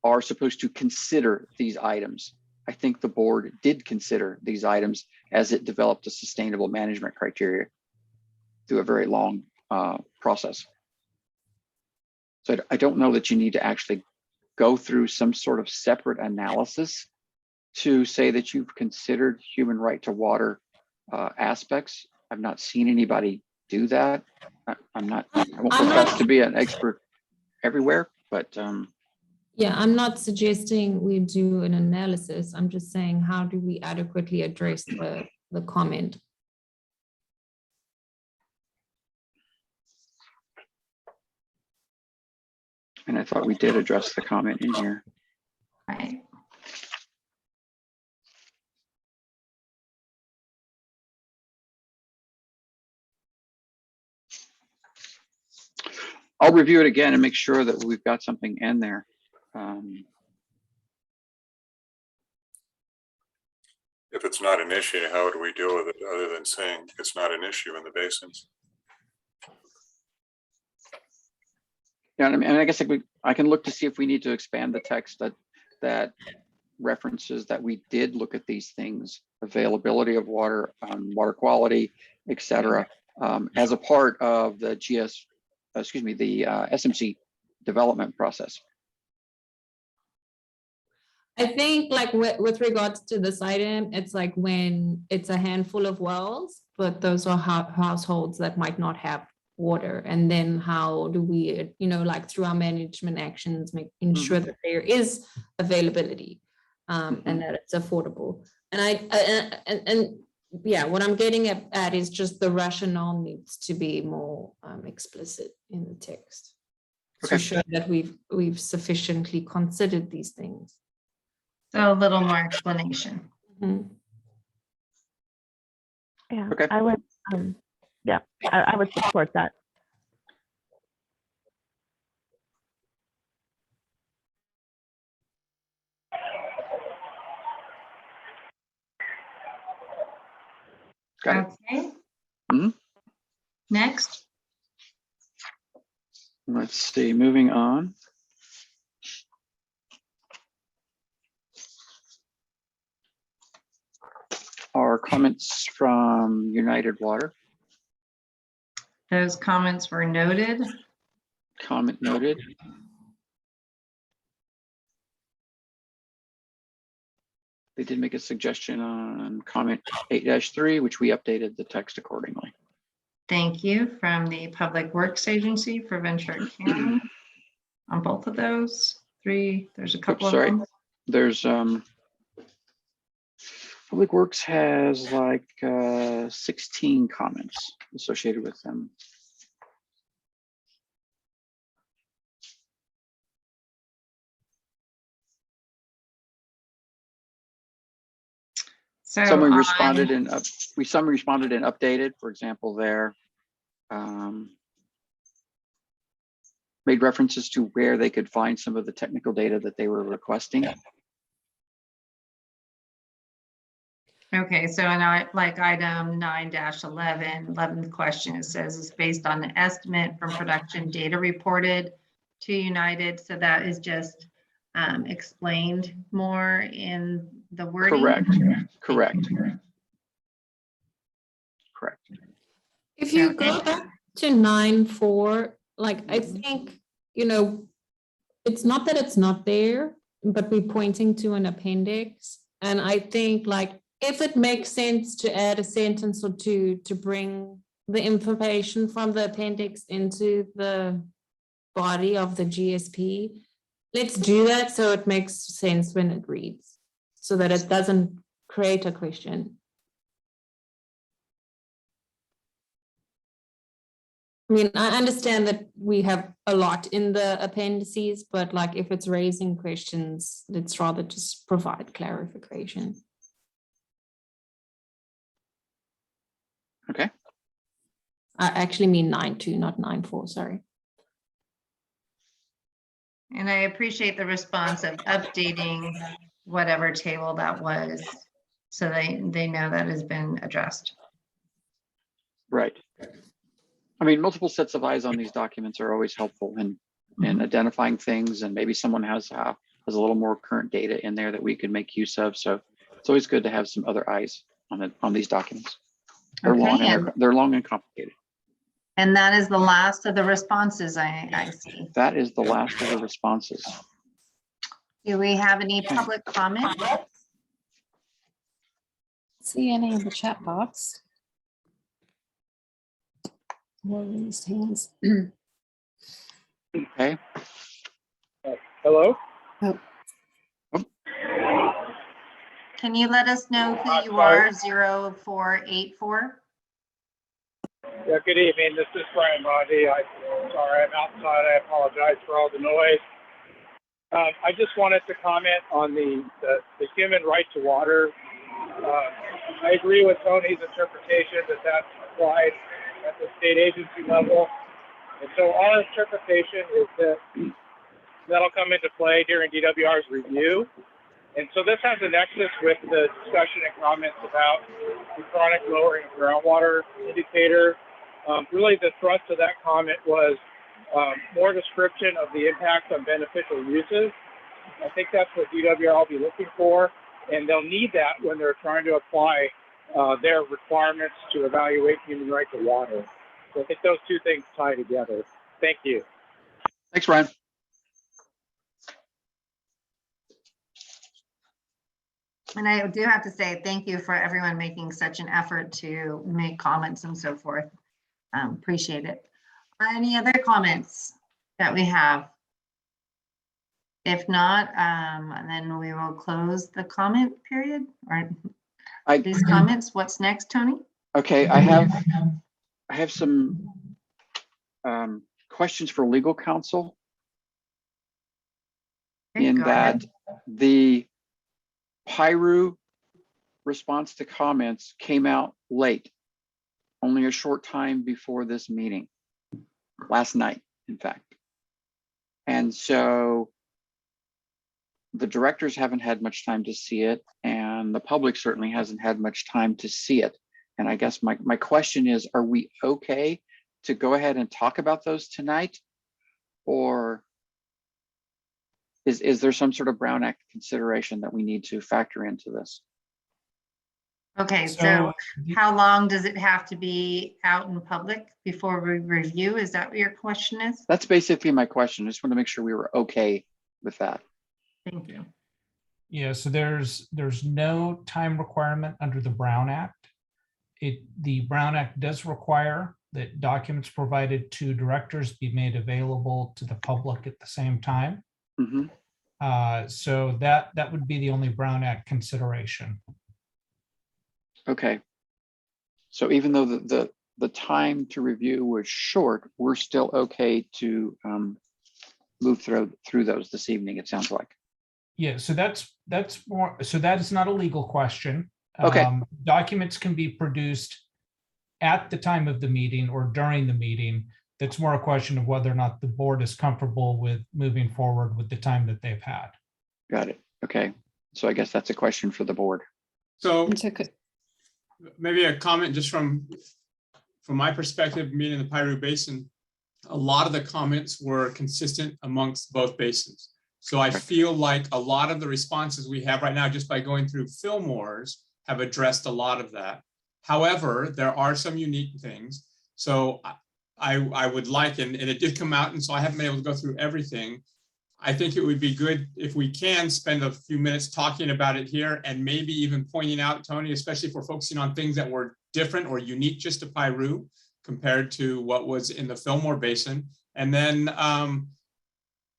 are supposed to consider these items. I think the board did consider these items as it developed a sustainable management criteria through a very long process. So I don't know that you need to actually go through some sort of separate analysis to say that you've considered human right to water aspects. I've not seen anybody do that. I won't profess to be an expert everywhere, but yeah, I'm not suggesting we do an analysis. I'm just saying, how do we adequately address the comment? and I thought we did address the comment in here. Right. I'll review it again and make sure that we've got something in there. If it's not an issue, how do we deal with it other than saying it's not an issue in the basins? Yeah, I mean, I guess I can look to see if we need to expand the text that references that we did look at these things, availability of water, water quality, et cetera, as a part of the SMC development process. I think like with regards to this item, it's like when it's a handful of wells, but those are households that might not have water. And then how do we, like through our management actions, ensure that there is availability and that it's affordable. And yeah, what I'm getting at is just the rationale needs to be more explicit in the text to show that we've sufficiently considered these things. So a little more explanation. Mm-hmm. Yeah, Okay. I would, I would support that. Got it. Okay. Mhm. Next. Let's see, moving on. Our comments from United Water. Those comments were noted. Comment noted. They did make a suggestion on comment 8-3, which we updated the text accordingly. Thank you from the Public Works Agency for Ventura County on both of those three. There's a couple of sorry. them. There's Public Works has like 16 comments associated with them. So Some we on- responded and some responded and updated. For example, there made references to where they could find some of the technical data that they were requesting. Okay, so in like item 9-11, 11th question, it says it's based on an estimate from production data reported to United. So that is just explained more in the wording. Correct. If you Okay. go back to 9.4, like I think, it's not that it's not there, but we're pointing to an appendix. And I think like if it makes sense to add a sentence or two to bring the information from the appendix into the body of the GSP, let's do that so it makes sense when it reads, so that it doesn't create a question. I mean, I understand that we have a lot in the appendices, but like if it's raising questions, let's rather just provide clarification. Okay. I actually mean 9.2, not 9.4, sorry. And I appreciate the response of updating whatever table that was, so they know that has been addressed. Right. I mean, multiple sets of eyes on these documents are always helpful in identifying things, and maybe someone has a little more current data in there that we could make use of. So it's always good to have some other eyes on these documents. They're long and they're long and complicated. And that is the last of the responses I see. That is the last of the responses. Do we have any public comment? See any in the chat box? More raised hands. Okay. Hello? Oh. Can you let us know who you sorry. are, 0484? Yeah, good evening. This is Brian Bondi. Sorry, I'm outside. I apologize for all the noise. I just wanted to comment on the human right to water. I agree with Tony's interpretation that that's applied at the state agency level. And so our interpretation is that that'll come into play during DWR's review. And so this has a nexus with the discussion and comments about the chronic lowering of groundwater indicator. Really the thrust of that comment was more description of the impact on beneficial uses. I think that's what DWR will be looking for, and they'll need that when they're trying to apply their requirements to evaluate human right to water. So I think those two things tie together. Thank you. Thanks, Brian. And I do have to say thank you for everyone making such an effort to make comments and so forth. Appreciate it. Any other comments that we have? If not, then we will close the comment period. Or these comments. What's next, Tony? Okay, I have some questions for legal counsel. Okay, In go that ahead. the PIRU response to comments came out late, only a short time before this meeting, last night, in fact. And so the directors haven't had much time to see it, and the public certainly hasn't had much time to see it. And I guess my question is, are we okay to go ahead and talk about those tonight? Or is there some sort of Brown Act consideration that we need to factor into this? Okay, so So how long does it have to be out in public before we review? Is that what your question is? That's basically my question. I just want to make sure we were okay with that. Thank you. yeah, so there's no time requirement under the Brown Act. The Brown Act does require that documents provided to directors be made available to the public at the same time. Mhm. So that would be the only Brown Act consideration. Okay. So even though the time to review was short, we're still okay to move through those this evening, it sounds like. Yeah, so that's more, so that is not a legal question. Okay. Documents can be produced at the time of the meeting or during the meeting. That's more a question of whether or not the board is comfortable with moving forward with the time that they've had. Got it. Okay. So I guess that's a question for the board. So It's okay. maybe a comment just from my perspective, being in the Piru Basin, a lot of the comments were consistent amongst both basins. So I feel like a lot of the responses we have right now, just by going through Fillmore's, have addressed a lot of that. However, there are some unique things. So I would like, and it did come out, and so I haven't been able to go through everything. I think it would be good if we can spend a few minutes talking about it here and maybe even pointing out, Tony, especially if we're focusing on things that were different or unique just to Piru compared to what was in the Fillmore Basin. And then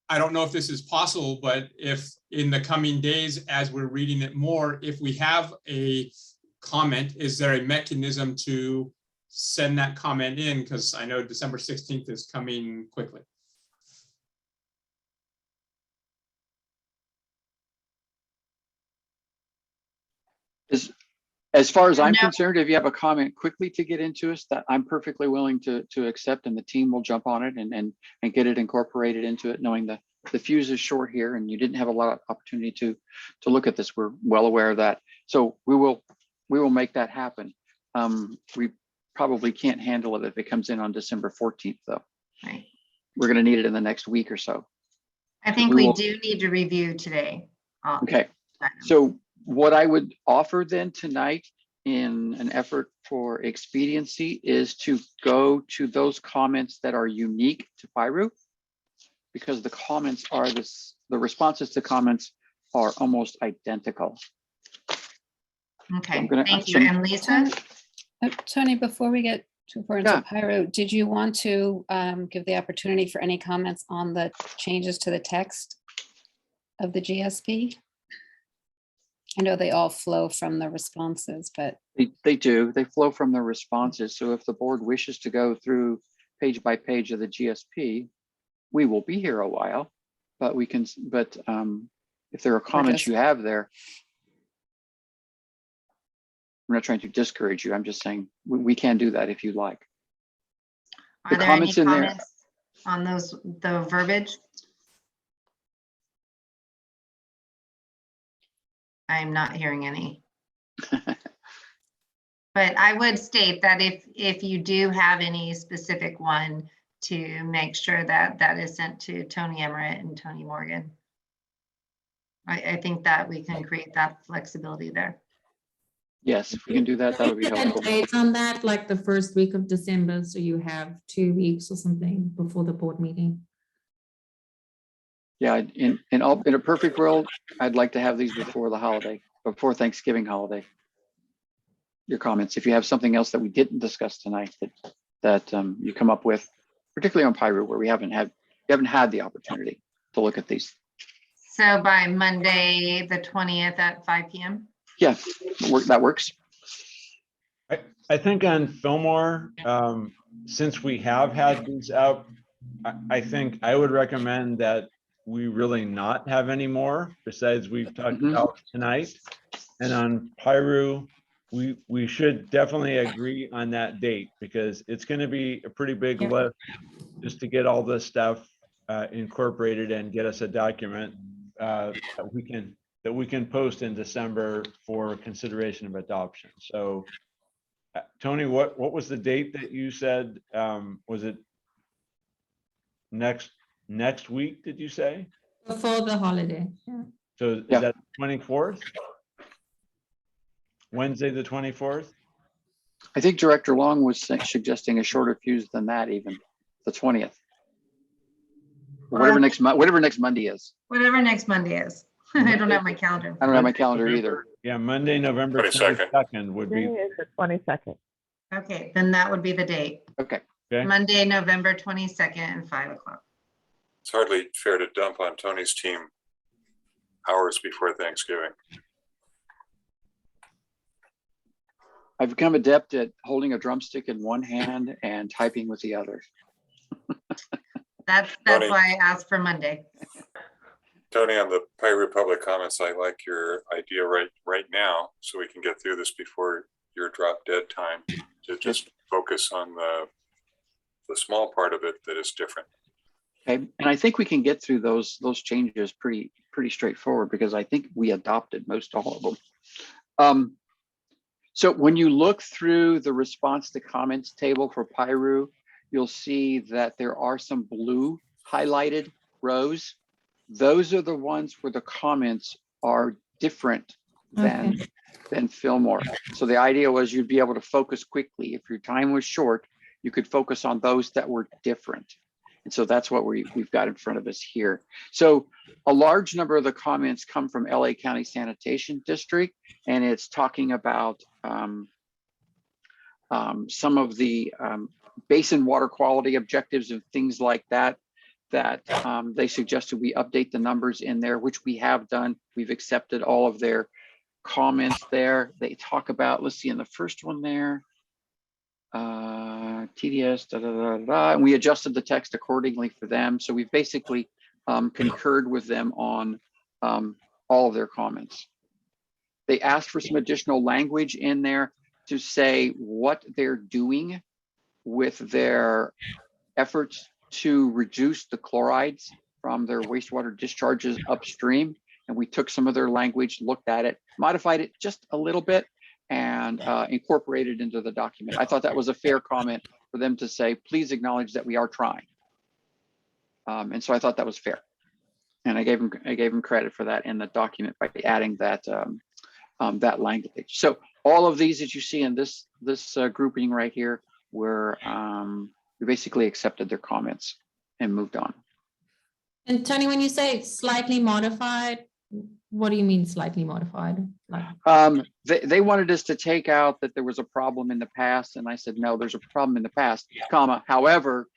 I don't know if this is possible, but if in the coming days, as we're reading it more, if we have a comment, is there a mechanism to send that comment in? Because I know December 16th is coming quickly. As far as I'm No. concerned, if you have a comment quickly to get into us, that I'm perfectly willing to accept, and the team will jump on it and get it incorporated into it, knowing that the fuse is short here and you didn't have a lot of opportunity to look at this. We're well aware of that. So we will make that happen. We probably can't handle it if it comes in on December 14th, though. Right. We're going to need it in the next week or so. I think We we will- do need to review today. Okay. So what I would offer then tonight, in an effort for expediency, is to go to those comments that are unique to Piru, because the comments are the responses to comments are almost identical. Okay, I'm gonna- thank you. so- And Lisa? Tony, before we get too far into Yeah. Pyro, did you want to give the opportunity for any comments on the changes to the text of the GSP? I know they all flow from the responses, but They do. They flow from the responses. So if the board wishes to go through page by page of the GSP, we will be here a while, but we can, but if there are comments just- you have there, I'm not trying to discourage you. I'm just saying we can do that if you like. Are The there any comments in there- comments on the verbiage? I'm not hearing any. But I would state that if you do have any specific one, to make sure that that is sent to Tony Emmerich and Tony Morgan. I think that we can create that flexibility there. Yes, if we can do that, that would be Add helpful. dates on that, like the first week of December, so you have 2 weeks or something before the board meeting. Yeah, in a perfect world, I'd like to have these before the holiday, before Thanksgiving holiday. Your comments, if you have something else that we didn't discuss tonight that you come up with, particularly on Piru, where we haven't had the opportunity to look at these. So by Monday, the 20th at 5 p.m. Yeah, that works. I think on Fillmore, since we have had these out, I think I would recommend that we really not have any more besides we've talked Mhm. about tonight. And on Piru, we should definitely agree on that date, because it's going to be a pretty big Yeah. lift just to get all this stuff incorporated and get us a document that we can post in December for consideration of adoption. So Tony, what was the date that you said? Was it next week, did you say? Before the holiday. Yeah. So is Yeah. that 24th? Wednesday, the 24th? I think Director Long was suggesting a shorter fuse than that, even the 20th. Or whatever next Monday is. Whatever next Monday is. I don't have my calendar. I don't have my calendar either. Yeah, Monday, November 22nd. 22nd would Today be, is the 22nd. Okay, then that would be the date. Okay. okay? Monday, November 22nd and 5 o'clock. It's hardly fair to dump on Tony's team hours before Thanksgiving. I've become adept at holding a drumstick in one hand and typing with the other. That's Tony. why I asked for Monday. Tony, on the Pirate Public comments, I like your idea right now, so we can get through this before your drop dead time, to just focus on the small part of it that is different. Okay, and I think we can get through those changes pretty straightforward, because I think we adopted most all of them. So when you look through the response to comments table for PIRU, you'll see that there are some blue highlighted rows. Those are the ones where the comments are different than Fillmore. So the idea was you'd be able to focus quickly. If your time was short, you could focus on those that were different. And so that's what we've got in front of us here. So a large number of the comments come from LA County Sanitation District, and it's talking about some of the basin water quality objectives and things like that, they suggested we update the numbers in there, which we have done. We've accepted all of their comments there. They talk about, let's see, in the first one there, TDS, and we adjusted the text accordingly for them. So we've basically concurred with them on all of their comments. They asked for some additional language in there to say what they're doing with their efforts to reduce the chlorides from their wastewater discharges upstream. And we took some of their language, looked at it, modified it just a little bit, and incorporated into the document. I thought that was a fair comment for them to say, please acknowledge that we are trying. And so I thought that was fair. And I gave them credit for that in the document by adding that that language. So all of these that you see in this grouping right here, were we basically accepted their comments and moved on. And Tony, when you say slightly modified, what do you mean slightly modified? Like, They wanted us to take out that there was a problem in the past, and I said, no, there's a problem in the past, comma, however,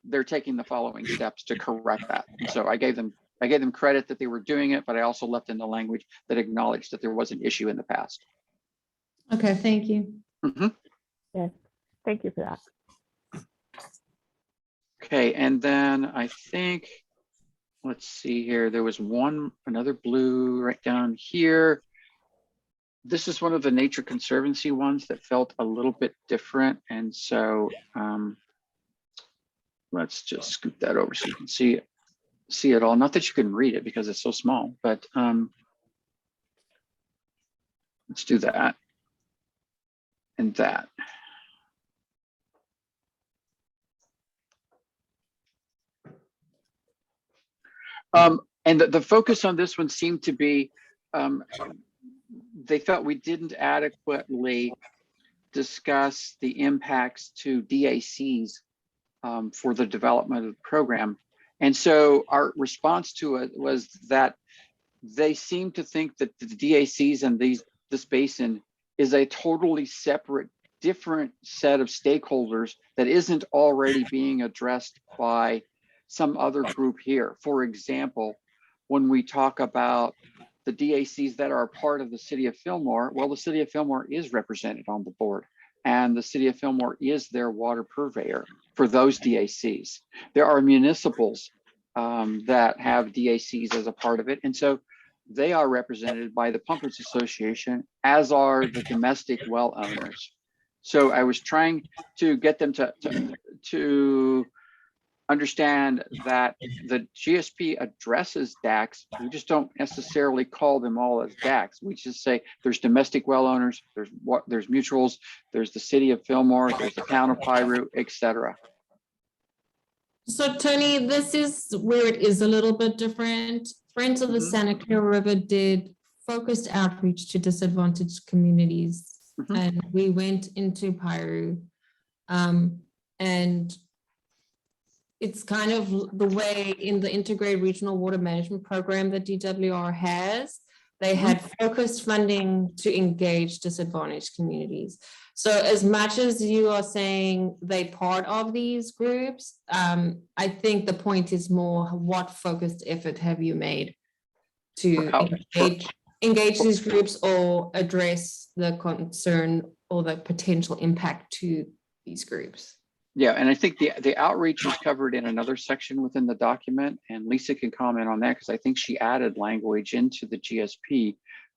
they're taking the following steps to correct that. And so I gave them credit that they were doing it, but I also left in the language that acknowledged that there was an issue in the past. okay, thank you. Mm-hmm. Yes, thank you for that. Okay, and then I think, let's see here, there was another blue right down here. This is one of the Nature Conservancy ones that felt a little bit different. And so let's just scoot that over so you can see it all. Not that you can read it because it's so small, but let's do that and that. And the focus on this one seemed to be, they felt we didn't adequately discuss the impacts to DACs for the development of the program. And so our response to it was that they seem to think that the DACs and this basin is a totally separate, different set of stakeholders that isn't already being addressed by some other group here. For example, when we talk about the DACs that are part of the city of Fillmore, well, the city of Fillmore is represented on the board, and the city of Fillmore is their water purveyor for those DACs. There are municipals that have DACs as a part of it, and so they are represented by the Pumpers Association, as are the domestic well owners. So I was trying to get them to understand that the GSP addresses DACs. We just don't necessarily call them all as DACs. We just say there's domestic well owners, there's mutuals, there's the city of Fillmore, there's the town of Piru, etc. So Tony, this is where it is a little bit different. Friends of the Santa Clara River did focused outreach to disadvantaged communities, and we went into Piru, and it's kind of the way in the integrated regional water management program that DWR has. They had focused funding to engage disadvantaged communities. So as much as you are saying they part of these groups, I think the point is more what focused effort have you made to engage these groups or address the concern or the potential impact to these groups? Yeah, and I think the outreach is covered in another section within the document, and Lisa can comment on that because I think she added language into the GSP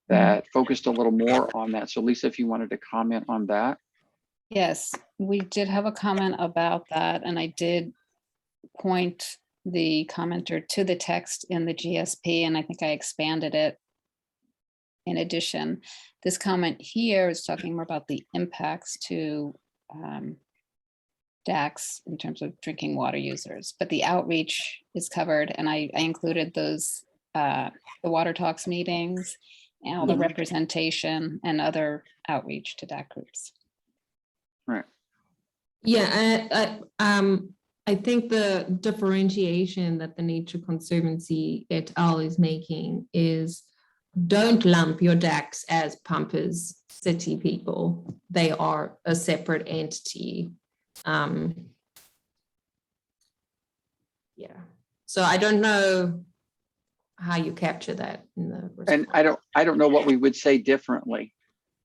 that focused a little more on that. So Lisa, if you wanted to comment on that. Yes, we did have a comment about that, and I did point the commenter to the text in the GSP, and I think I expanded it. In addition, this comment here is talking more about the impacts to DACs in terms of drinking water users, but the outreach is covered, and I included those the water talks meetings and all the representation and other outreach to DAC groups. Right. Yeah, I think the differentiation that the Nature Conservancy et al. Is making is don't lump your DACs as pumpers, city people. They are a separate entity. Yeah, so I don't know how you capture that in the response. And I don't know what we would say differently.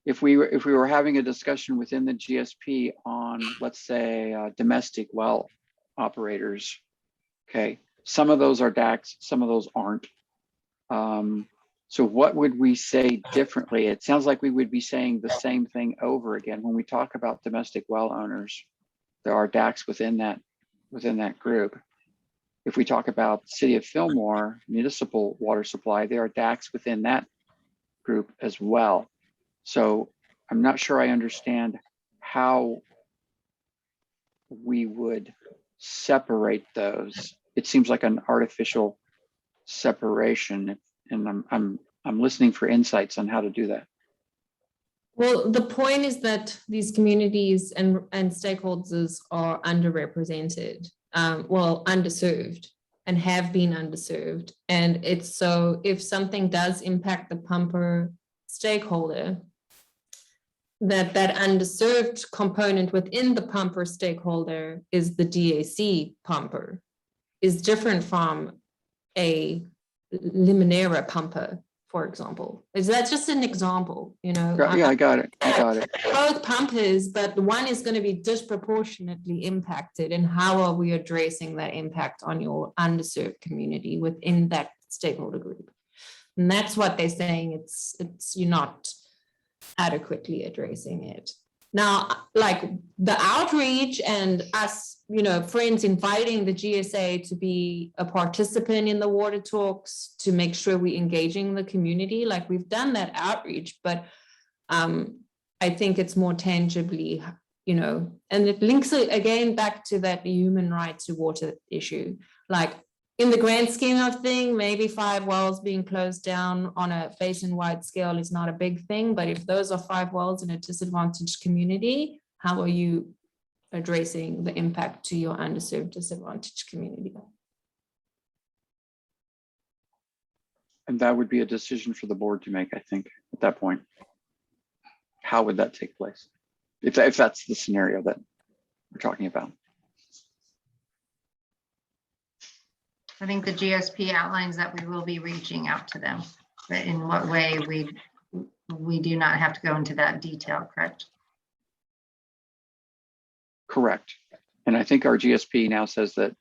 If we were having a discussion within the GSP on, let's say, domestic well operators, okay, some of those are DACs, some of those aren't. So what would we say differently? It sounds like we would be saying the same thing over again. When we talk about domestic well owners, there are DACs within that group. If we talk about City of Fillmore municipal water supply, there are DACs within that group as well. So I'm not sure I understand how we would separate those. It seems like an artificial separation, and I'm listening for insights on how to do that. Well, the point is that these communities and stakeholders are underrepresented, well, underserved, and have been underserved. And it's so if something does impact the pumper stakeholder, that underserved component within the pumper stakeholder is the DAC pumper, is different from a Limonera pumper, for example. Is that just an example, you know? Yeah, I got it. Both pumpers, but one is going to be disproportionately impacted. And how are we addressing that impact on your underserved community within that stakeholder group? And that's what they're saying. It's you're not adequately addressing it. Now, like the outreach and us, you know, friends inviting the GSA to be a participant in the water talks to make sure we're engaging the community, like we've done that outreach, but I think it's more tangibly, you know, and it links it again back to that human right to water issue. Like in the grand scheme of things, maybe 5 wells being closed down on a basin-wide scale is not a big thing, but if those are 5 wells in a disadvantaged community, how are you addressing the impact to your underserved disadvantaged community? And that would be a decision for the board to make, I think, at that point. How would that take place? If that's the scenario that we're talking about. I think the GSP outlines that we will be reaching out to them, but in what way we do not have to go into that detail, correct? Correct. And I think our GSP now says that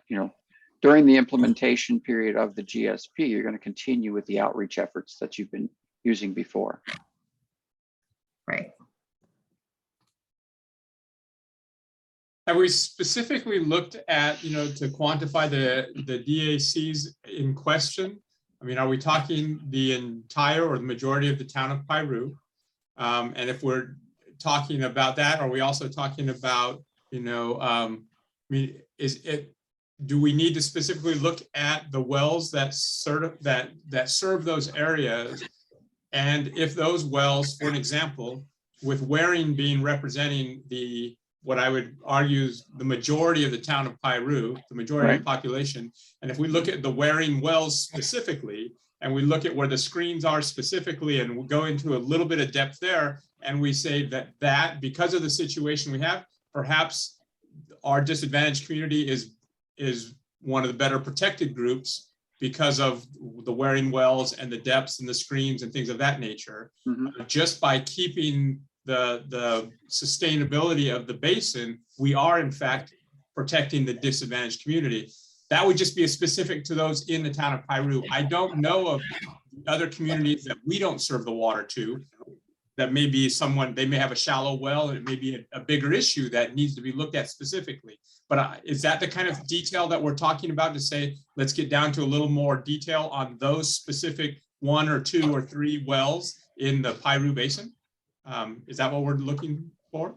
you know, during the implementation period of the GSP, you're going to continue with the outreach efforts that you've been using before. Right. Have we specifically looked at, to quantify the DACs in question? I mean, are we talking the entire or the majority of the town of Piru? And if we're talking about that, are we also talking about, I mean, do we need to specifically look at the wells that serve those areas? And if those wells, for an example, with Waring being representing what I would argue is the majority of the town of Piru, the majority of the population. And if we look at the Waring wells specifically, and we look at where the screens are specifically, and we go into a little bit of depth there, and we say that because of the situation we have, perhaps our disadvantaged community is one of the better protected groups because of the Waring wells and the depths and the screens and things of that nature. Just by keeping the sustainability of the basin, we are in fact protecting the disadvantaged community. That would just be a specific to those in the town of Piru. I don't know of other communities that we don't serve the water to, that may be they may have a shallow well, and it may be a bigger issue that needs to be looked at specifically. But is that the kind of detail that we're talking about, to say, let's get down to a little more detail on those specific 1 or 2 or 3 wells in the Piru Basin? Is that what we're looking for?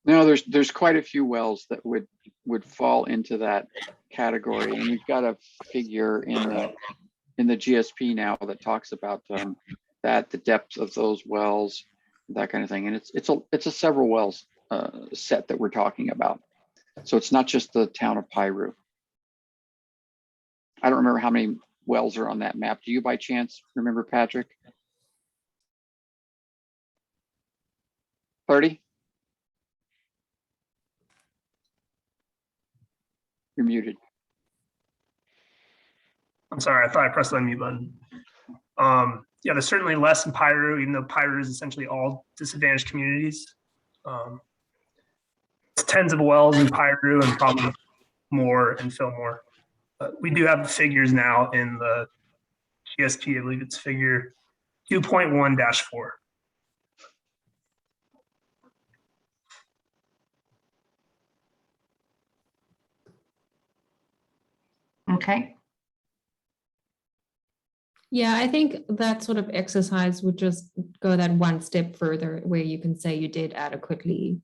No, there's quite a few wells that would fall into that category, and we've got a figure in the GSP now that talks about that, the depth of those wells, that kind of thing, and it's a several wells set that we're talking about. So it's not just the town of Piru. I don't remember how many wells are on that map. Do you by chance remember, Patrick? 30? You're muted. I'm sorry, I thought I pressed the unmute button. Yeah, there's certainly less in Piru, even though Piru is essentially all disadvantaged communities. It's tens of wells in Piru and probably more in Fillmore. But we do have the figures now in the GSP. I believe it's figure 2.1-4. Okay. Yeah, I think that sort of exercise would just go that one step further, where you can say you did adequately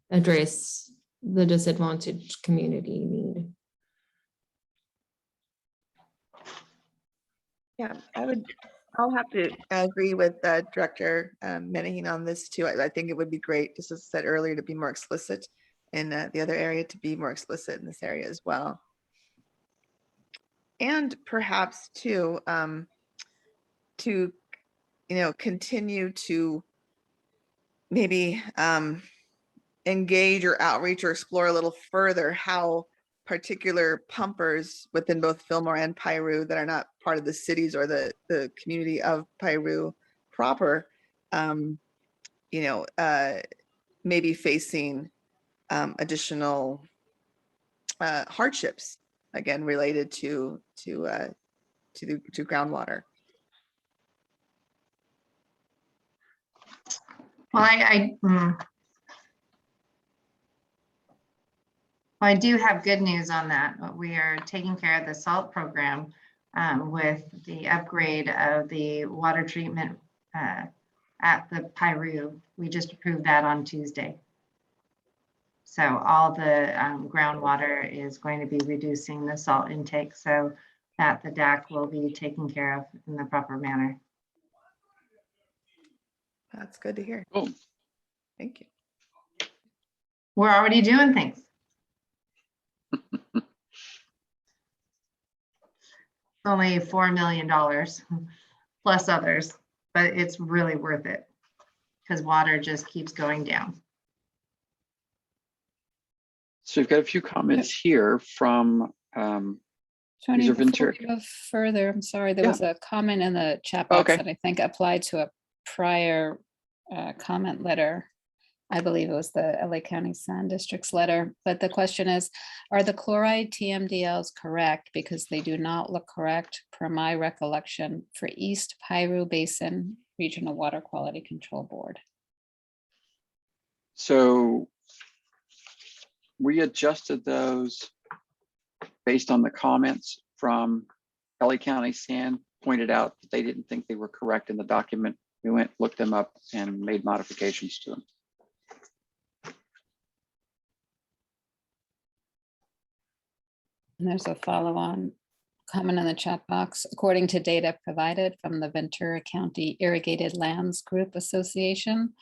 address the disadvantaged community need. Yeah, I'll have to agree with Director Menahin on this too. I think it would be great, just as I said earlier, to be more explicit in the other area, to be more explicit in this area as well. And perhaps to continue to maybe engage or outreach or explore a little further how particular pumpers within both Fillmore and Piru that are not part of the cities or the community of Piru proper, maybe facing additional hardships, again, related to groundwater. Well, I do have good news on that. We are taking care of the salt program with the upgrade of the water treatment at the Piru. We just approved that on Tuesday. So all the groundwater is going to be reducing the salt intake so that the DAC will be taken care of in the proper manner. That's good to hear. Oh, thank you. We're already doing things. It's only $4 million plus others, but it's really worth it because water just keeps going down. So we've got a few comments here from Tony, User before Ventura. we go further, I'm sorry, there Yeah. was a comment in the chat box Okay. that I think applied to a prior comment letter. I believe it was the LA County Sand District's letter, but the question is, are the chloride TMDLs correct? Because they do not look correct per my recollection for East Piru Basin Regional Water Quality Control Board. So we adjusted those based on the comments from LA County Sand pointed out that they didn't think they were correct in the document. We went, looked them up and made modifications to them. And there's a follow-on comment in the chat box. According to data provided from the Ventura County Irrigated Lands Group Association,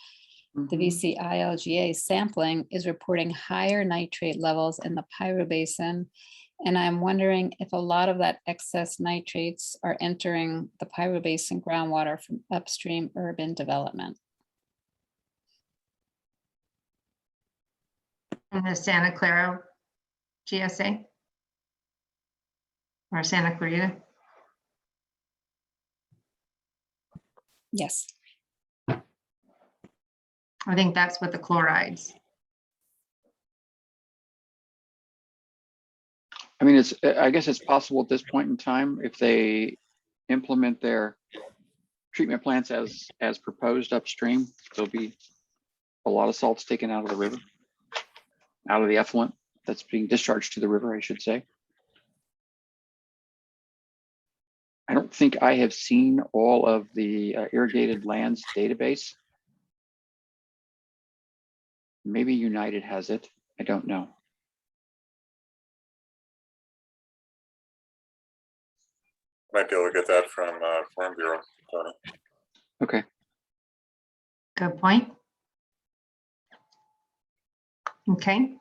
the VCILGA sampling is reporting higher nitrate levels in the Piru Basin. And I'm wondering if a lot of that excess nitrates are entering the Piru Basin groundwater from upstream urban development. In the Santa Clara GSA or Santa Clarita. Yes. I think that's what the chlorides. I mean, I guess it's possible at this point in time, if they implement their treatment plants as proposed upstream, there'll be a lot of salts taken out of the river, out of the effluent that's being discharged to the river, I should say. I don't think I have seen all of the irrigated lands database. Maybe United has it. I don't know. Might be able to get that from Farm Bureau, Tony. Okay. Good point. Okay.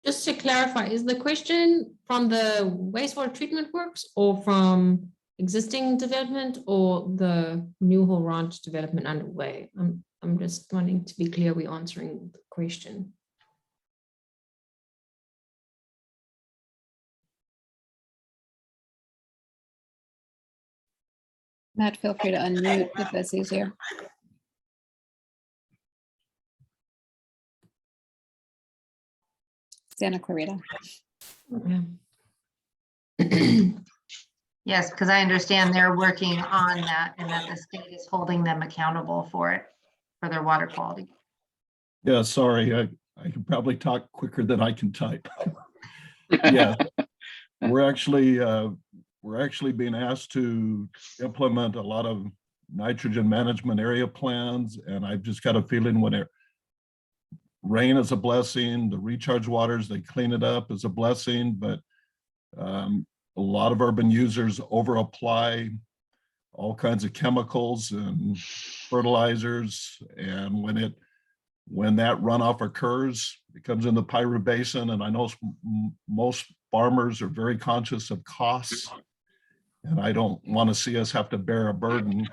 Just to clarify, is the question from the wastewater treatment works or from existing development or the New Whole Ranch development underway? I'm just wanting to be clear we're answering the question. Matt, feel free to unmute if that's easier. Santa Clarita. Yes, because I understand they're working on that and that the state is holding them accountable for it, for their water quality. Yeah, sorry, I can probably talk quicker than I can type. Yeah, we're actually being asked to implement a lot of nitrogen management area plans, and I've just got a feeling when rain is a blessing, the recharge waters, they clean it up is a blessing, but a lot of urban users over apply all kinds of chemicals and fertilizers, and when that runoff occurs, it comes in the Piru Basin, and I know most farmers are very conscious of costs, and I don't want to see us have to bear a burden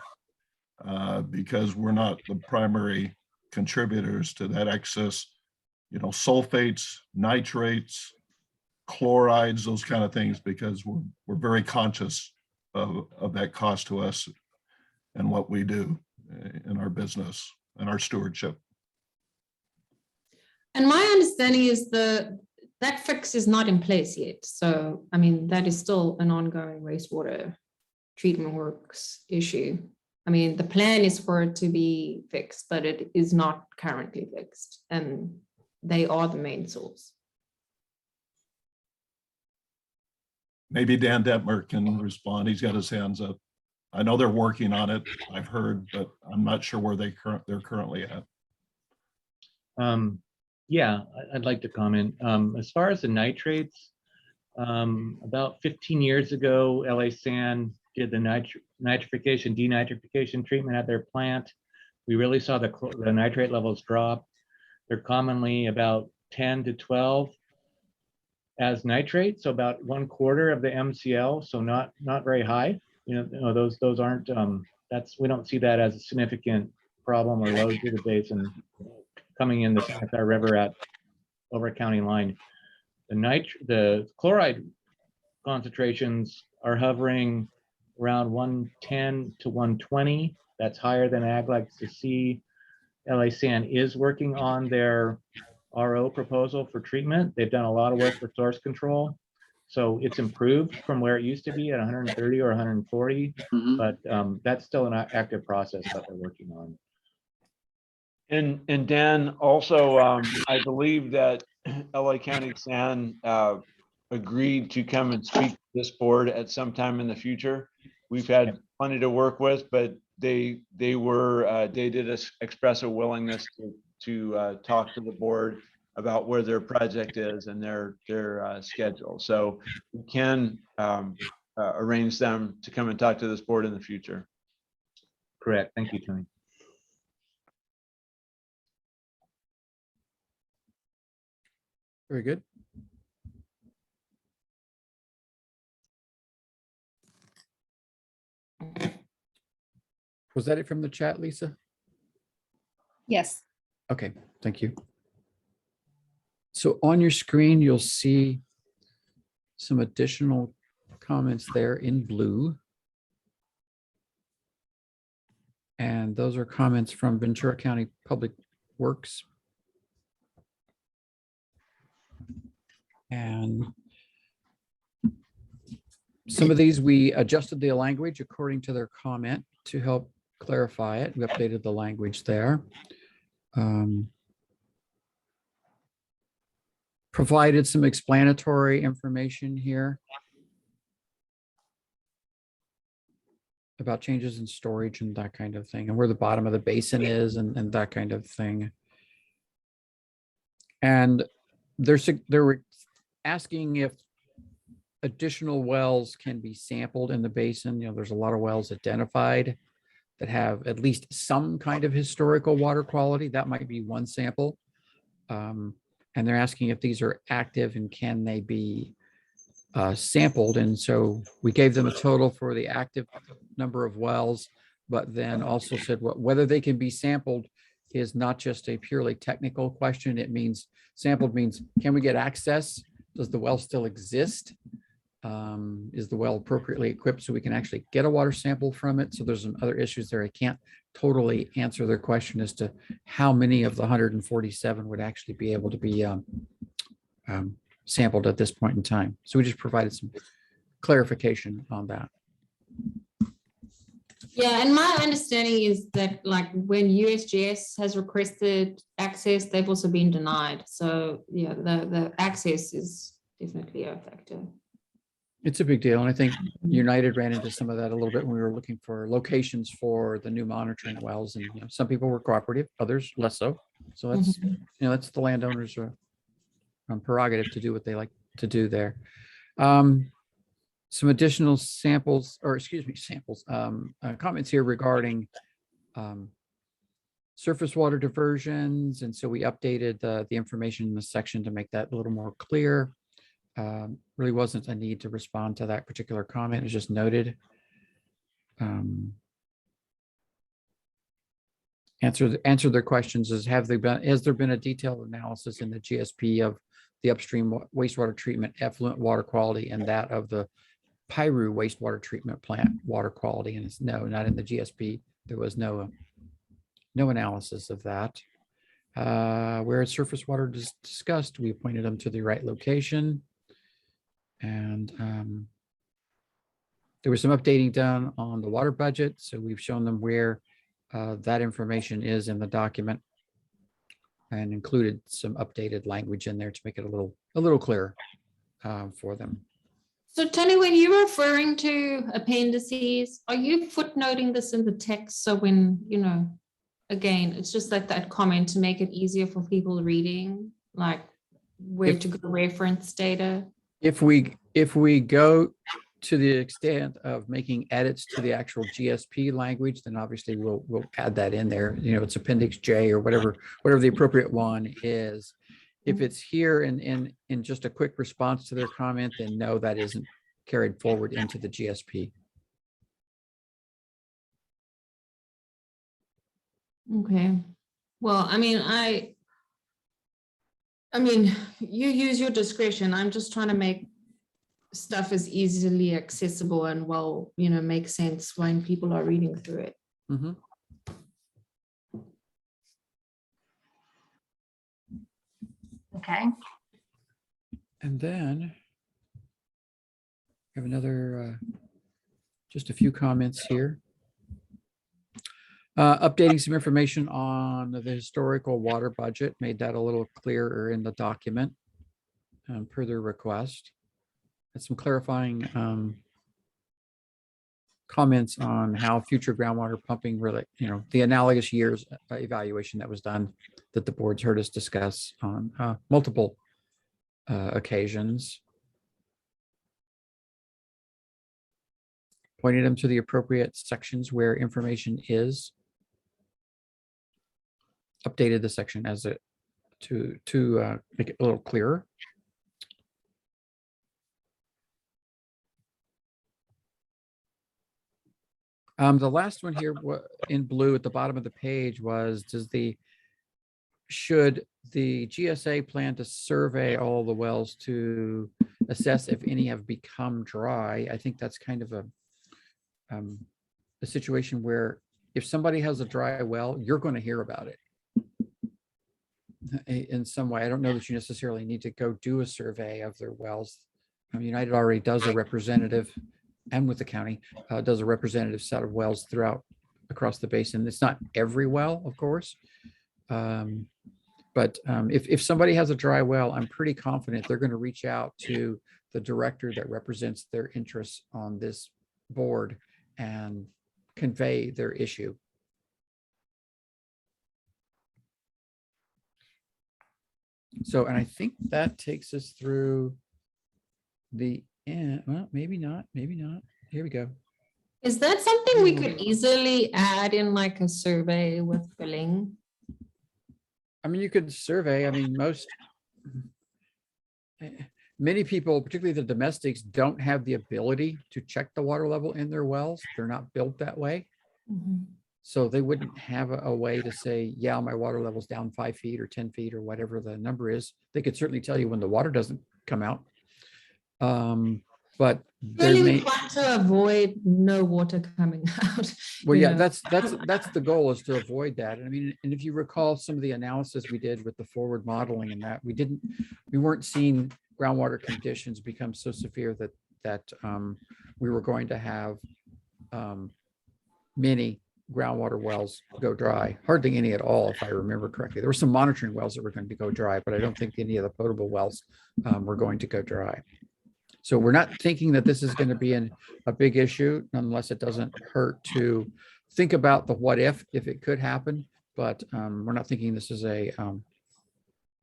because we're not the primary contributors to that excess, sulfates, nitrates, chlorides, those kind of things, because we're very conscious of that cost to us and what we do in our business and our stewardship. And my understanding is that fix is not in place yet. So, I mean, that is still an ongoing wastewater treatment works issue. I mean, the plan is for it to be fixed, but it is not currently fixed, and they are the main source. Maybe Dan Detmer can respond. He's got his hands up. I know they're working on it, I've heard, but I'm not sure where they're currently at. Yeah, I'd like to comment. As far as the nitrates, about 15 years ago, LA Sand did the nitrification, denitrification treatment at their plant. We really saw the nitrate levels drop. They're commonly about 10 to 12 as nitrate, so about 1/4 of the MCL, so not very high. Those aren't, we don't see that as a significant problem or load to the basin coming in the Santa Clara River over county line. The chloride concentrations are hovering around 110 to 120. That's higher than Ag likes to see. LA Sand is working on their RO proposal for treatment. They've done a lot of work for source control. So it's improved from where it used to be at 130 or 140, but that's still an active process that they're working on. And Dan, also, I believe that LA County San agreed to come and speak to this board at some time in the future. We've had plenty to work with, but they did express a willingness to talk to the board about where their project is and their schedule. So we can arrange them to come and talk to this board in the future. Correct. Thank you, Tony. Very good. Was that it from the chat, Lisa? Yes. Okay, thank you. So on your screen, you'll see some additional comments there in blue. And those are comments from Ventura County Public Works. And some of these, we adjusted the language according to their comment to help clarify it. We updated the language there. Provided some explanatory information here about changes in storage and that kind of thing, and where the bottom of the basin is and that kind of thing. And they were asking if additional wells can be sampled in the basin. You know, there's a lot of wells identified that have at least some kind of historical water quality. That might be one sample. And they're asking if these are active and can they be sampled. And so we gave them a total for the active number of wells, but then also said whether they can be sampled is not just a purely technical question. It means sampled means, can we get access? Does the well still exist? Is the well appropriately equipped so we can actually get a water sample from it? So there's some other issues there. I can't totally answer their question as to how many of the 147 would actually be able to be sampled at this point in time. So we just provided some clarification on that. Yeah, and my understanding is that like when USGS has requested access, they've also been denied. So yeah, the access is definitely a factor. It's a big deal. And I think United ran into some of that a little bit when we were looking for locations for the new monitoring wells. And you know, some people were cooperative, others less so. So that's, you know, that's the landowners' prerogative to do what they like to do there. Some additional samples, or excuse me, comments here regarding surface water diversions. And so we updated the information in the section to make that a little more clear. Really wasn't a need to respond to that particular comment. It's just noted. Answer their questions is, has there been a detailed analysis in the GSP of the upstream wastewater treatment effluent water quality and that of the Piru wastewater treatment plant water quality? And it's no, not in the GSP. There was no analysis of that. Where surface water is discussed, we pointed them to the right location. And there was some updating done on the water budget. So we've shown them where that information is in the document and included some updated language in there to make it a little clearer for them. So Tony, when you're referring to appendices, are you footnoting this in the text? So when, you know, again, it's just like that comment to make it easier for people reading, like where to go reference data. If we go to the extent of making edits to the actual GSP language, then obviously we'll add that in there. You know, it's Appendix J or whatever the appropriate one is. If it's here in just a quick response to their comment, then no, that isn't carried forward into the GSP. Okay. Well, I mean, you use your discretion. I'm just trying to make stuff as easily accessible and well, you know, make sense when people are reading through it. Mm-hmm. Okay. And then we have another, just a few comments here. Updating some information on the historical water budget, made that a little clearer in the document per their request. And some clarifying comments on how future groundwater pumping really, the analogous years evaluation that was done that the board's heard us discuss on multiple occasions. Pointed them to the appropriate sections where information is. Updated the section as it to make it a little clearer. The last one here in blue at the bottom of the page was, should the GSA plan to survey all the wells to assess if any have become dry? I think that's kind of a situation where if somebody has a dry well, you're going to hear about it in some way. I don't know that you necessarily need to go do a survey of their wells. United already does a representative, and with the county, does a representative set of wells across the basin. It's not every well, of course. But if somebody has a dry well, I'm pretty confident they're going to reach out to the director that represents their interests on this board and convey their issue. So, and I think that takes us through the end. Well, maybe not. Here we go. Is that something we could easily add in like a survey with filling? You could survey. Many people, particularly the domestics, don't have the ability to check the water level in their wells. They're not built that way. Mm-hmm. So they wouldn't have a way to say, yeah, my water level's down 5 feet or 10 feet or whatever the number is. They could certainly tell you when the water doesn't come out. But really trying to avoid no water coming out. Well, yeah, that's the goal, is to avoid that. And if you recall some of the analysis we did with the forward modeling and that, we weren't seeing groundwater conditions become so severe that we were going to have many groundwater wells go dry. Hardly any at all, if I remember correctly. There were some monitoring wells that were going to go dry, but I don't think any of the potable wells were going to go dry. So we're not thinking that this is going to be a big issue, unless it doesn't hurt to think about the what if it could happen. But we're not thinking this is a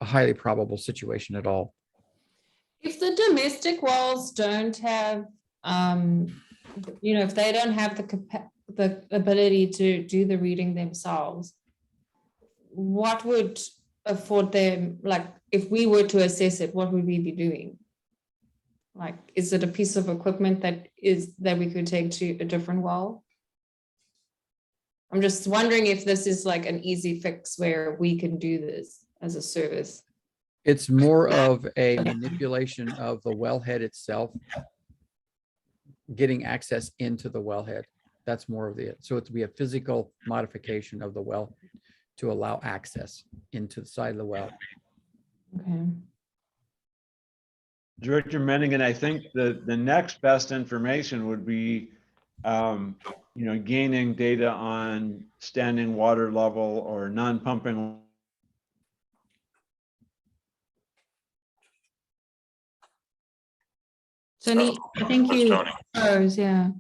highly probable situation at all. If the domestic wells don't have, if they don't have the ability to do the reading themselves, what would afford them, like if we were to assess it, what would we be doing? Like, is it a piece of equipment that we could take to a different well? I'm just wondering if this is like an easy fix where we can do this as a service. It's more of a manipulation of the wellhead itself, getting access into the wellhead. That's more of so it's to be a physical modification of the well to allow access into the side of the well. Okay. Director Menningen, I think the next best information would be, gaining data on standing water level or non-pumping. Tony, I think you froze, yeah.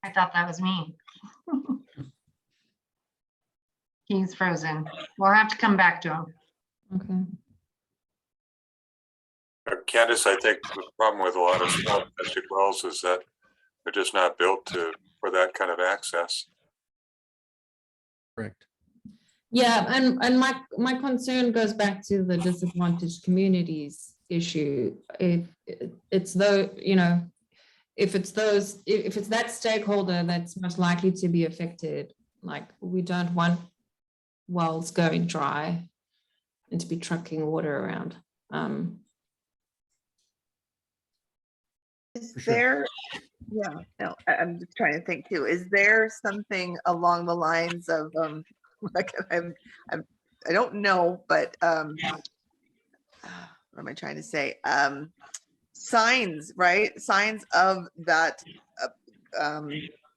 I thought that was me. He's frozen. We'll have to come back to him. Okay. Candace, I think the problem with a lot of small domestic wells is that they're just not built for that kind of access. Correct. Yeah, and my concern goes back to the disadvantaged communities issue. If it's that stakeholder that's most likely to be affected, like we don't want wells going dry and to be trucking water around. Is there, yeah, no, I'm just trying to think too. Is there something along the lines of, like I don't know, but what am I trying to say? Signs, right? Signs of that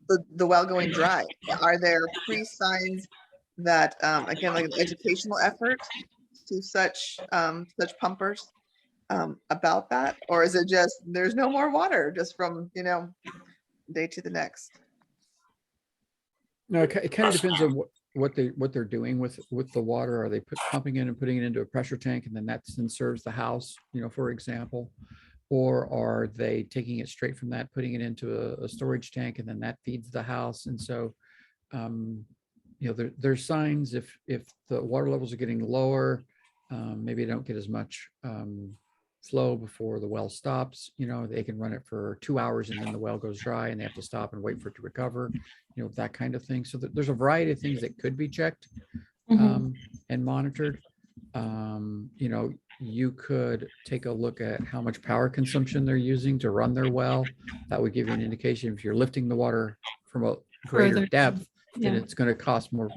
the well going dry? Are there pre-signs that, again, like an educational effort to such pumpers about that? Or is it just, there's no more water just from, day to the next? No, it kind of depends on what they're doing with the water. Are they pumping in and putting it into a pressure tank, and then that then serves the house, for example, or are they taking it straight from that, putting it into a storage tank, and then that feeds the house? And so, there's signs if the water levels are getting lower, maybe they don't get as much flow before the well stops. They can run it for 2 hours and then the well goes dry and they have to stop and wait for it to recover, that kind of thing. So there's a variety of things that could be checked and monitored. You could take a look at how much power consumption they're using to run their well. That would give you an indication if you're lifting the water from a greater Further depth, then yeah. it's going to cost more.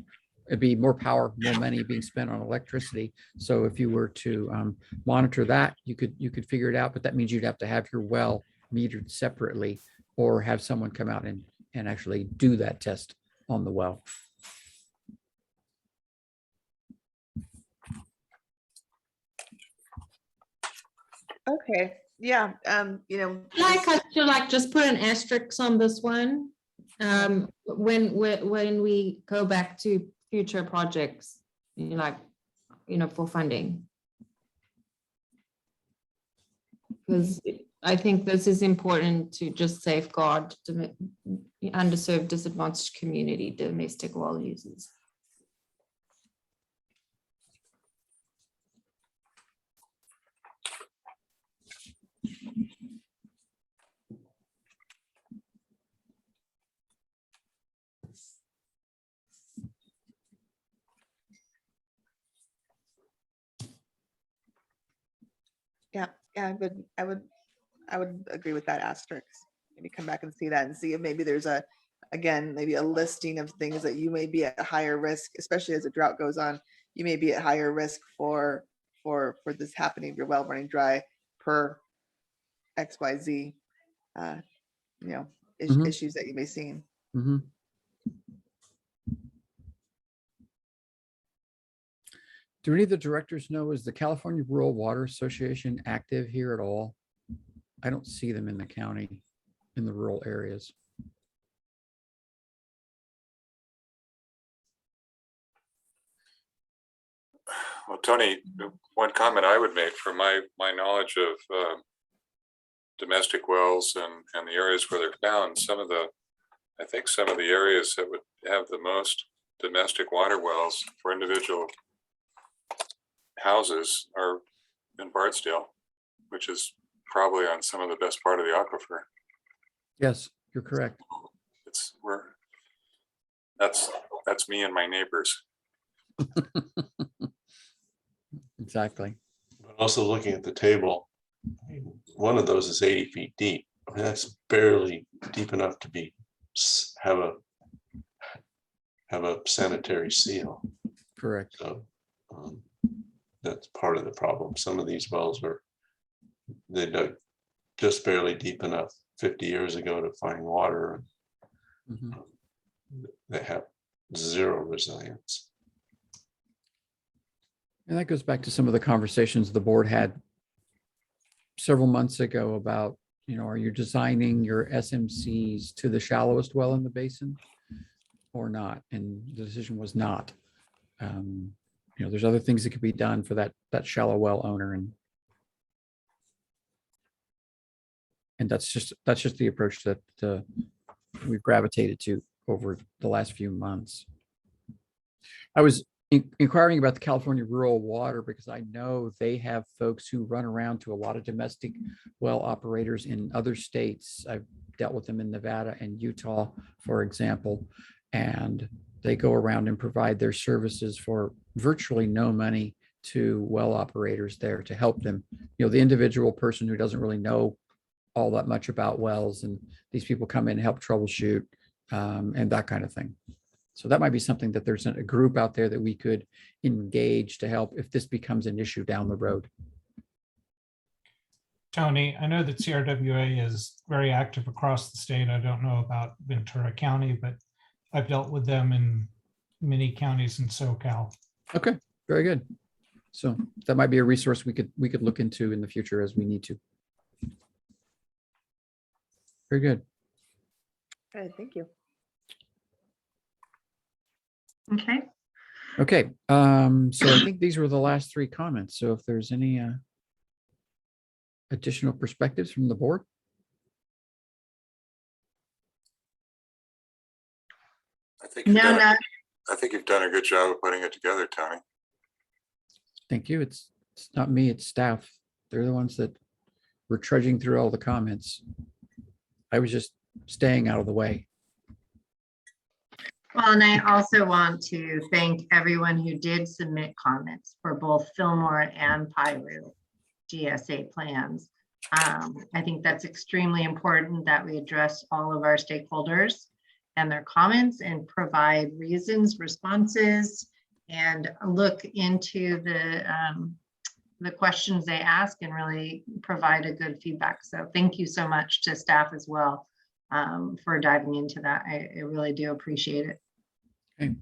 It'd be more power, more money being spent on electricity. So if you were to monitor that, you could figure it out, but that means you'd have to have your well metered separately or have someone come out and actually do that test on the well. Okay, yeah, Like I feel like just put an asterisk on this one. When we go back to future projects, for funding. Because I think this is important to just safeguard the underserved, disadvantaged community, domestic well users. Yeah, I would agree with that asterisk. Maybe come back and see that and see if maybe there's maybe a listing of things that you may be at higher risk, especially as the drought goes on. You may be at higher risk for this happening if your well running dry per XYZ, issues that you may see. Mm-hmm. Do any of the directors know, is the California Rural Water Association active here at all? I don't see them in the county, in the rural areas. Well, Tony, one comment I would make from my knowledge of domestic wells and the areas where they're found, I think some of the areas that would have the most domestic water wells for individual houses are in Bardsdale, which is probably on some of the best part of the aquifer. Yes, you're correct. That's me and my neighbors. Exactly. But also looking at the table, one of those is 80 feet deep. I mean, that's barely deep enough to have a sanitary seal. Correct. So that's part of the problem. Some of these wells they dug just barely deep enough 50 years ago to find water. Mm-hmm. They have zero resilience. And that goes back to some of the conversations the board had several months ago about, are you designing your SMCs to the shallowest well in the basin or not? And the decision was not. There's other things that could be done for that shallow well owner, and that's just the approach that we've gravitated to over the last few months. I was inquiring about the California Rural Water because I know they have folks who run around to a lot of domestic well operators in other states. I've dealt with them in Nevada and Utah, for example, and they go around and provide their services for virtually no money to well operators there to help them. The individual person who doesn't really know all that much about wells, and these people come in and help troubleshoot and that kind of thing. So that might be something that there's a group out there that we could engage to help if this becomes an issue down the road. Tony, I know that CRWA is very active across the state. I don't know about Ventura County, but I've dealt with them in many counties in SoCal. Okay, very good. So that might be a resource we could look into in the future as we need to. Very good. Good, thank you. Okay. Okay, so I think these were the last three comments. So if there's any additional perspectives from the board? I think you've done a good job of putting it together, Tony. Thank you. It's not me, it's staff. They're the ones that were trudging through all the comments. I was just staying out of the way. Well, and I also want to thank everyone who did submit comments for both Fillmore and Piru GSA plans. I think that's extremely important that we address all of our stakeholders and their comments and provide reasons, responses, and look into the questions they ask and really provide a good feedback. So thank you so much to staff as well for diving into that. I really do appreciate it. Okay.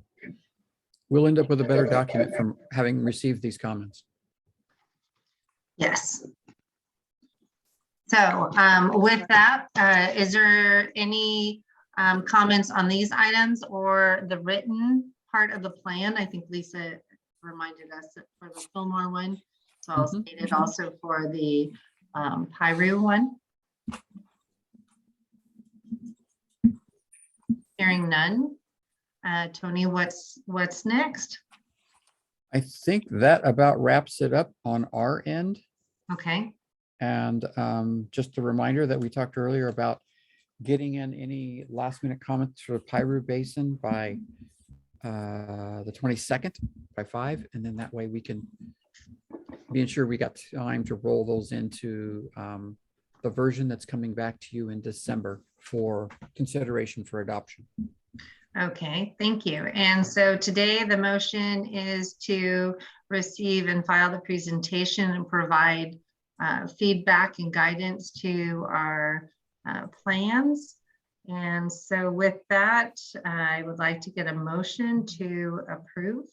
We'll end up with a better document from having received these comments. Yes. So with that, is there any comments on these items or the written part of the plan? I think Lisa reminded us that for the Fillmore one. So I'll state it also for the Piru one. Hearing none. Tony, what's next? I think that about wraps it up on our end. Okay. And just a reminder that we talked earlier about getting in any last minute comments for the Piru Basin by the 22nd by 5. And then that way we can be sure we got time to roll those into the version that's coming back to you in December for consideration for adoption. Okay, thank you. And so today the motion is to receive and file the presentation and provide feedback and guidance to our plans. And so with that, I would like to get a motion to approve.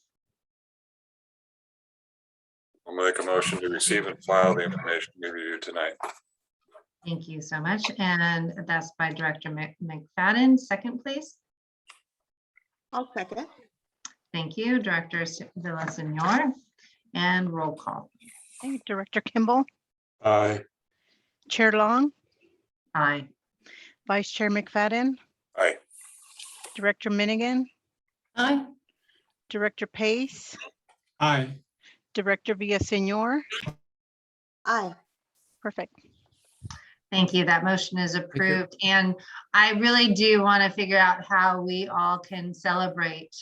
I'll make a motion to receive and file the information we reviewed tonight. Thank you so much. And that's by Director McFadden. Second, please. I'll second. Thank you, Director Villasenor. And roll call. Okay, Director Kimball, Aye. Chair Long, Aye. Vice Chair McFadden, Aye. Director Minigan, Aye. Director Pace, Aye. Director Villasenor. Aye. Perfect. Thank you. That motion is approved. And I really do want to figure out how we all can celebrate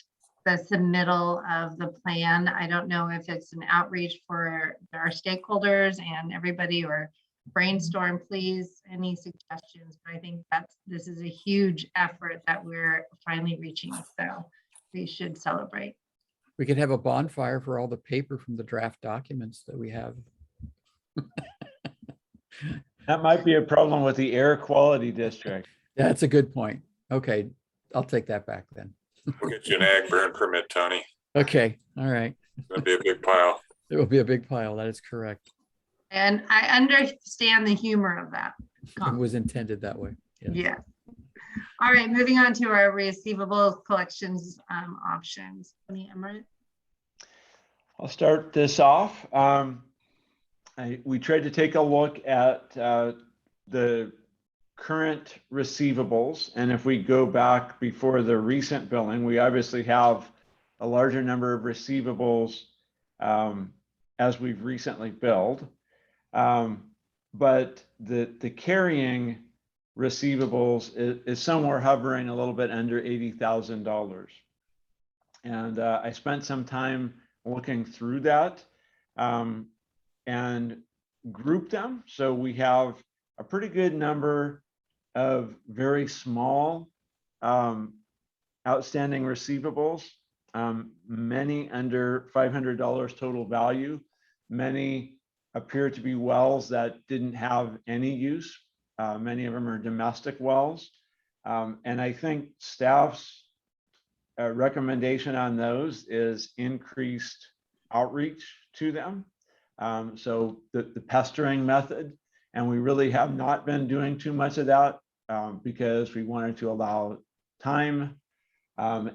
the submittal of the plan. I don't know if it's an outreach for our stakeholders and everybody or brainstorm, please, any suggestions. But I think this is a huge effort that we're finally reaching. So we should celebrate. We could have a bonfire for all the paper from the draft documents that we have. That might be a problem with the air quality district. That's a good point. Okay, I'll take that back then. We'll get you an ag burn permit, Tony. Okay, all right. That'd be a big pile. It will be a big pile. That is correct. And I understand the humor of that. It was intended that way. Yeah. All right, moving on to our receivables collections options. Tony Emmerich. I'll start this off. We tried to take a look at the current receivables. And if we go back before the recent billing, we obviously have a larger number of receivables as we've recently billed. But the carrying receivables is somewhere hovering a little bit under $80,000. And I spent some time looking through that and grouped them. So we have a pretty good number of very small outstanding receivables, many under $500 total value, many appear to be wells that didn't have any use. Many of them are domestic wells. And I think staff's recommendation on those is increased outreach to them. So the pestering method, and we really have not been doing too much of that because we wanted to allow time. I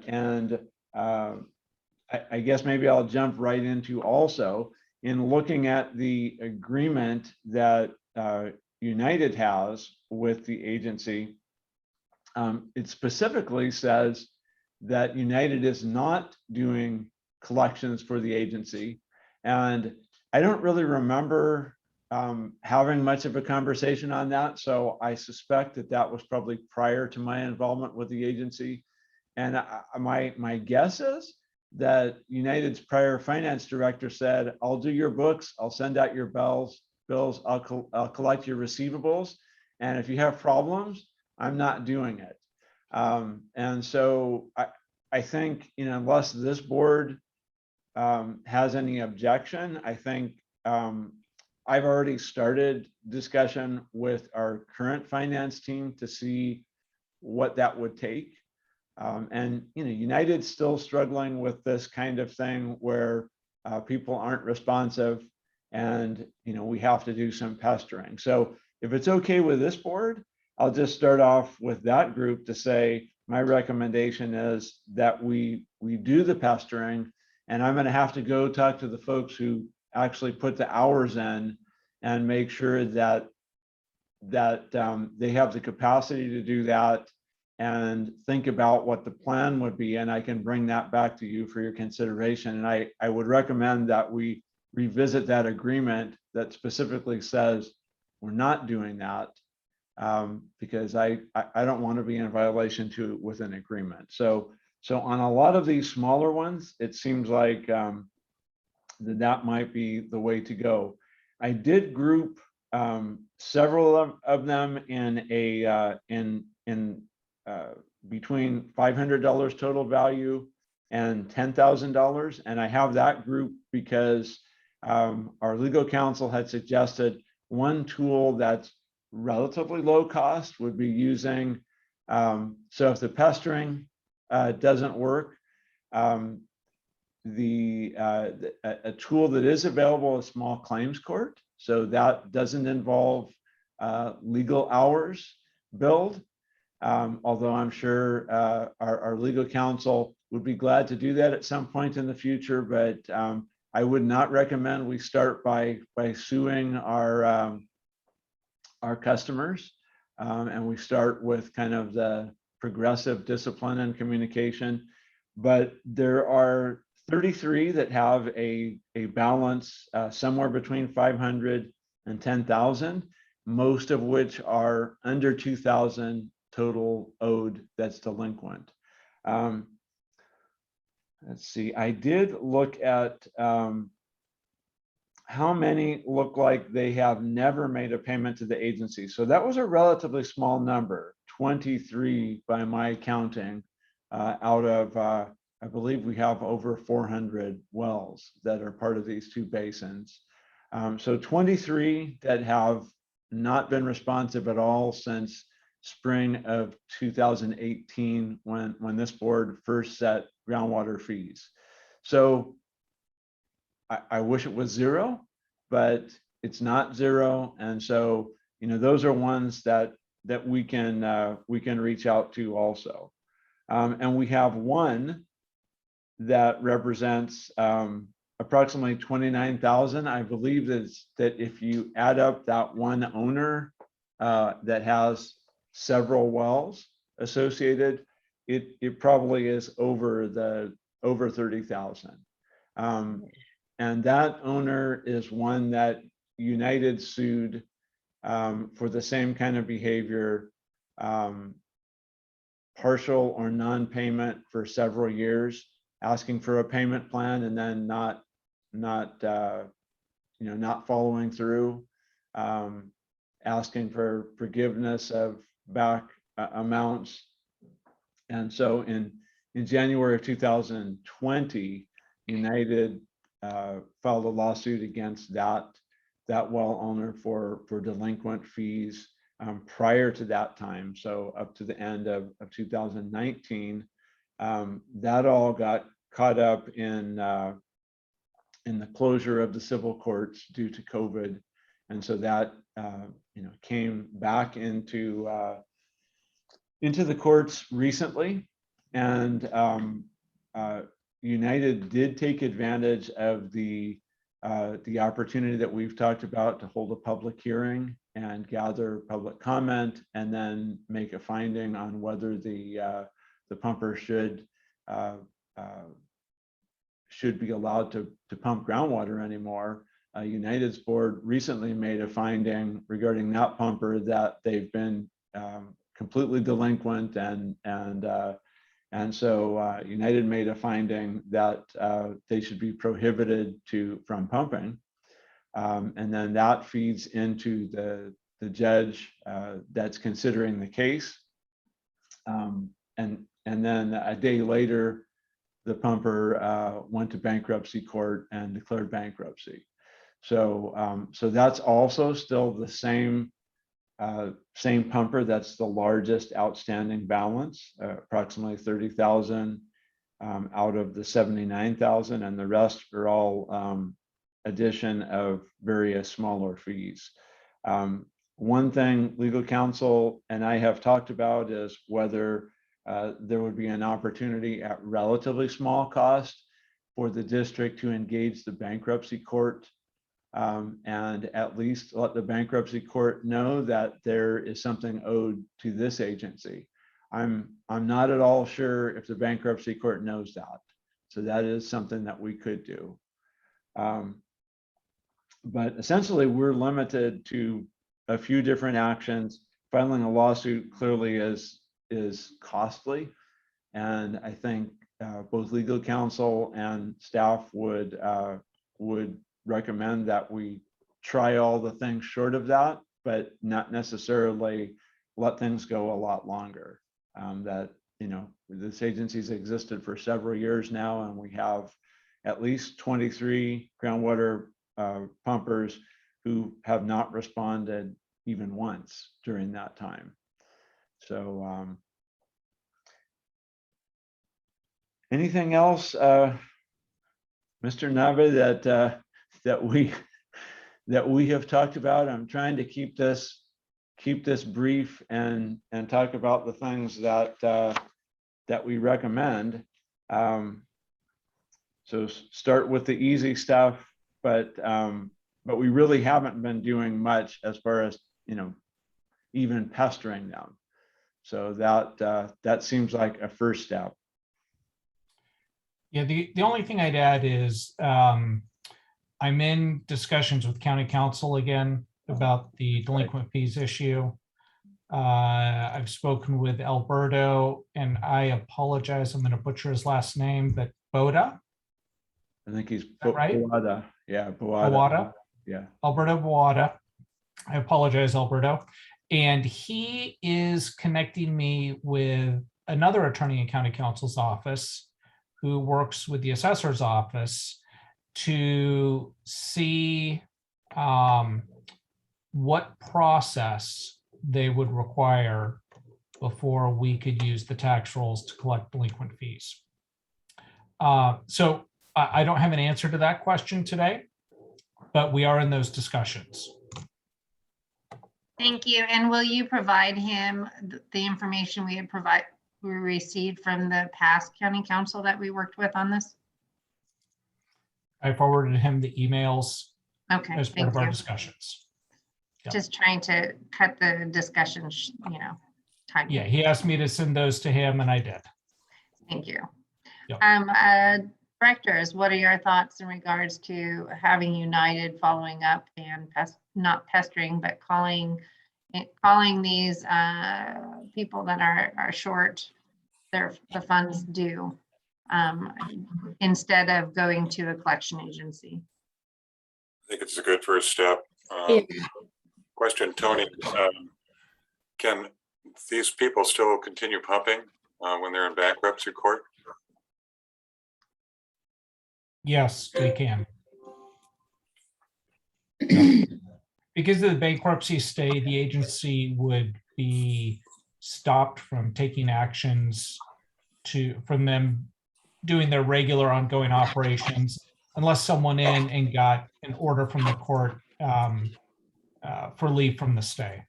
guess maybe I'll jump right into also in looking at the agreement that United has with the agency. It specifically says that United is not doing collections for the agency. And I don't really remember having much of a conversation on that. So I suspect that that was probably prior to my involvement with the agency. And my guess is that United's prior finance director said, I'll do your books, I'll send out your bills, I'll collect your receivables. And if you have problems, I'm not doing it. And so I think, unless this board has any objection, I think I've already started discussion with our current finance team to see what that would take. And United's still struggling with this kind of thing where people aren't responsive, and we have to do some pestering. So if it's okay with this board, I'll just start off with that group to say my recommendation is that we do the pestering, and I'm going to have to go talk to the folks who actually put the hours in and make sure that they have the capacity to do that, and think about what the plan would be, and I can bring that back to you for your consideration. And I would recommend that we revisit that agreement that specifically says we're not doing that, because I don't want to be in violation with an agreement. So on a lot of these smaller ones, it seems like that might be the way to go. I did group several of them in between $500 total value and $10,000. And I have that group because our legal counsel had suggested one tool that's relatively low cost would be using. So if the pestering doesn't work, a tool that is available is small claims court. So that doesn't involve legal hours billed. Although I'm sure our legal counsel would be glad to do that at some point in the future, but I would not recommend we start by suing our customers, and we start with kind of the progressive discipline and communication. But there are 33 that have a balance somewhere between 500 and 10,000, most of which are under 2,000 total owed that's delinquent. Let's see, I did look at how many look like they have never made a payment to the agency. So that was a relatively small number, 23 by my counting, out of, I believe we have over 400 wells that are part of these two basins. So 23 that have not been responsive at all since spring of 2018 when this board first set groundwater fees. So I wish it was zero, but it's not zero. And so, those are ones that we can reach out to also. And we have one that represents approximately 29,000. I believe that if you add up that one owner that has several wells associated, it probably is over 30,000. And that owner is one that United sued for the same kind of behavior, partial or non-payment for several years, asking for a payment plan and then not following through, asking for forgiveness of back amounts. And so in January of 2020, United filed a lawsuit against that that well owner for delinquent fees prior to that time. So up to the end of 2019, that all got caught up in the closure of the civil courts due to COVID. And so that came back into the courts recently. And United did take advantage of the opportunity that we've talked about to hold a public hearing and gather public comment, and then make a finding on whether the pumper should be allowed to pump groundwater anymore. United's board recently made a finding regarding that pumper that they've been completely delinquent, and so United made a finding that they should be prohibited from pumping. And then that feeds into the judge that's considering the case. And then a day later, the pumper went to bankruptcy court and declared bankruptcy. So that's also still the same pumper. That's the largest outstanding balance, approximately 30,000 out of the 79,000, and the rest are all addition of various smaller fees. One thing legal counsel and I have talked about is whether there would be an opportunity at relatively small cost for the district to engage the bankruptcy court and at least let the bankruptcy court know that there is something owed to this agency. I'm not at all sure if the bankruptcy court knows that. So that is something that we could do. But essentially, we're limited to a few different actions. Filing a lawsuit clearly is costly, and I think both legal counsel and staff would recommend that we try all the things short of that, but not necessarily let things go a lot longer. That this agency's existed for several years now, and we have at least 23 groundwater pumpers who have not responded even once during that time. So anything else, Mr. Nava, that we have talked about? I'm trying to keep this brief and talk about the things that we recommend. So start with the easy stuff, but we really haven't been doing much as far as even pestering them. So that seems like a first step. Yeah, the only thing I'd add is I'm in discussions with county council again about the delinquent fees issue. I've spoken with Alberto, and I apologize, I'm going to butcher his last name, but Boda. I think he's right? Boada. Yeah, Boada. Yeah. Alberto Boada. I apologize, Alberto. And he is connecting me with another attorney in county counsel's office who works with the assessor's office to see what process they would require before we could use the tax rolls to collect delinquent fees. So I don't have an answer to that question today, but we are in those discussions. Thank you. And will you provide him the information we received from the past county council that we worked with on this? I forwarded him the emails Okay, as part of our discussions. Yep. Just trying to cut the discussion, time. Yeah, he asked me to send those to him, and I did. Thank you. Yep. Directors, what are your thoughts in regards to having United following up and not pestering, but calling these people that are short the funds due instead of going to a collection agency? I think it's a good first step. Question, Tony, can these people still continue pumping when they're in bankruptcy court? Yes, they can. Because of the bankruptcy stay, the agency would be stopped from taking actions from them doing their regular ongoing operations unless someone in and got an order from the court for leave from the stay.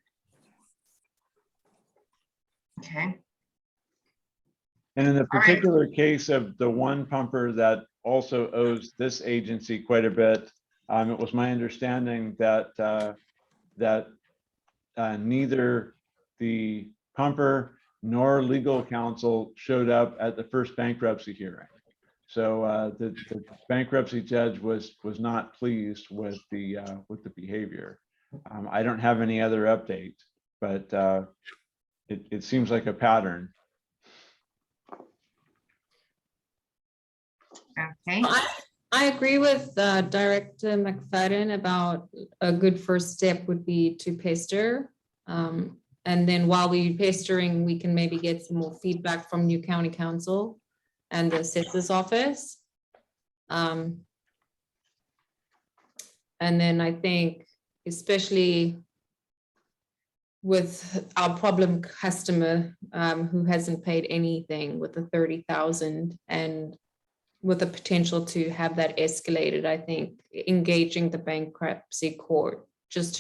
Okay. And in the All right. particular case of the one pumper that also owes this agency quite a bit, it was my understanding that neither the pumper nor legal counsel showed up at the first bankruptcy hearing. So the bankruptcy judge was not pleased with the behavior. I don't have any other update, but it seems like a pattern. Okay. I agree with Director McFadden about a good first step would be to pester. And then while we're pestering, we can maybe get some more feedback from New County Council and the assessor's office. And then I think, especially with our problem customer who hasn't paid anything with the 30,000 and with the potential to have that escalated, I think engaging the bankruptcy court just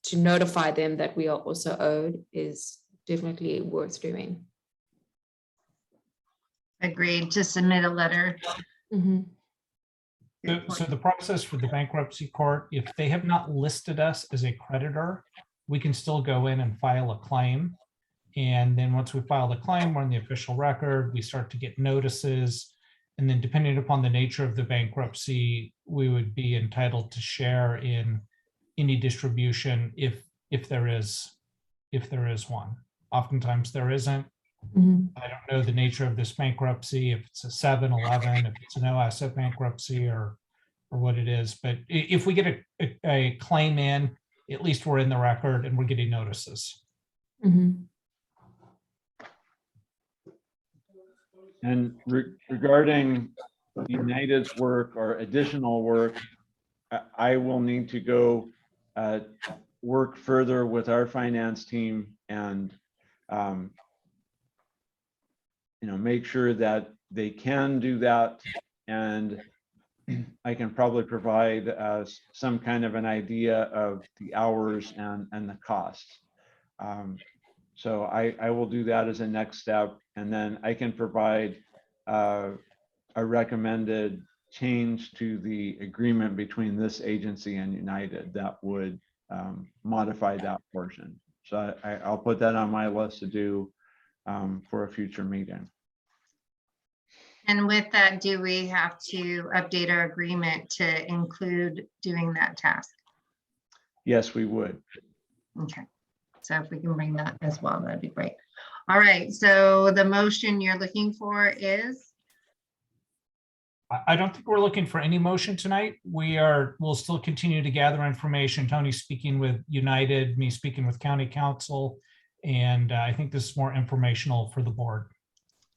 to notify them that we are also owed is definitely worth doing. Agreed. To submit a letter. Mm-hmm. So the process for the bankruptcy court, if they have not listed us as a creditor, we can still go in and file a claim. And then once we file the claim, we're on the official record, we start to get notices. And then depending upon the nature of the bankruptcy, we would be entitled to share in any distribution if there is one. Oftentimes there isn't. Mm-hmm. I don't know the nature of this bankruptcy, if it's a 7-11, if it's a no asset bankruptcy or what it is. But if we get a claim in, at least we're in the record and we're getting notices. Mm-hmm. And regarding United's work or additional work, I will need to go work further with our finance team and make sure that they can do that, and I can probably provide some kind of an idea of the hours and the costs. So I will do that as a next step, and then I can provide a recommended change to the agreement between this agency and United that would modify that portion. So I'll put that on my list to do for a future meeting. And with that, do we have to update our agreement to include doing that task? Yes, we would. Okay. So if we can bring that as well, that'd be great. All right. So the motion you're looking for is? I don't think we're looking for any motion tonight. We'll still continue to gather information. Tony speaking with United, me speaking with County Council, and I think this is more informational for the board.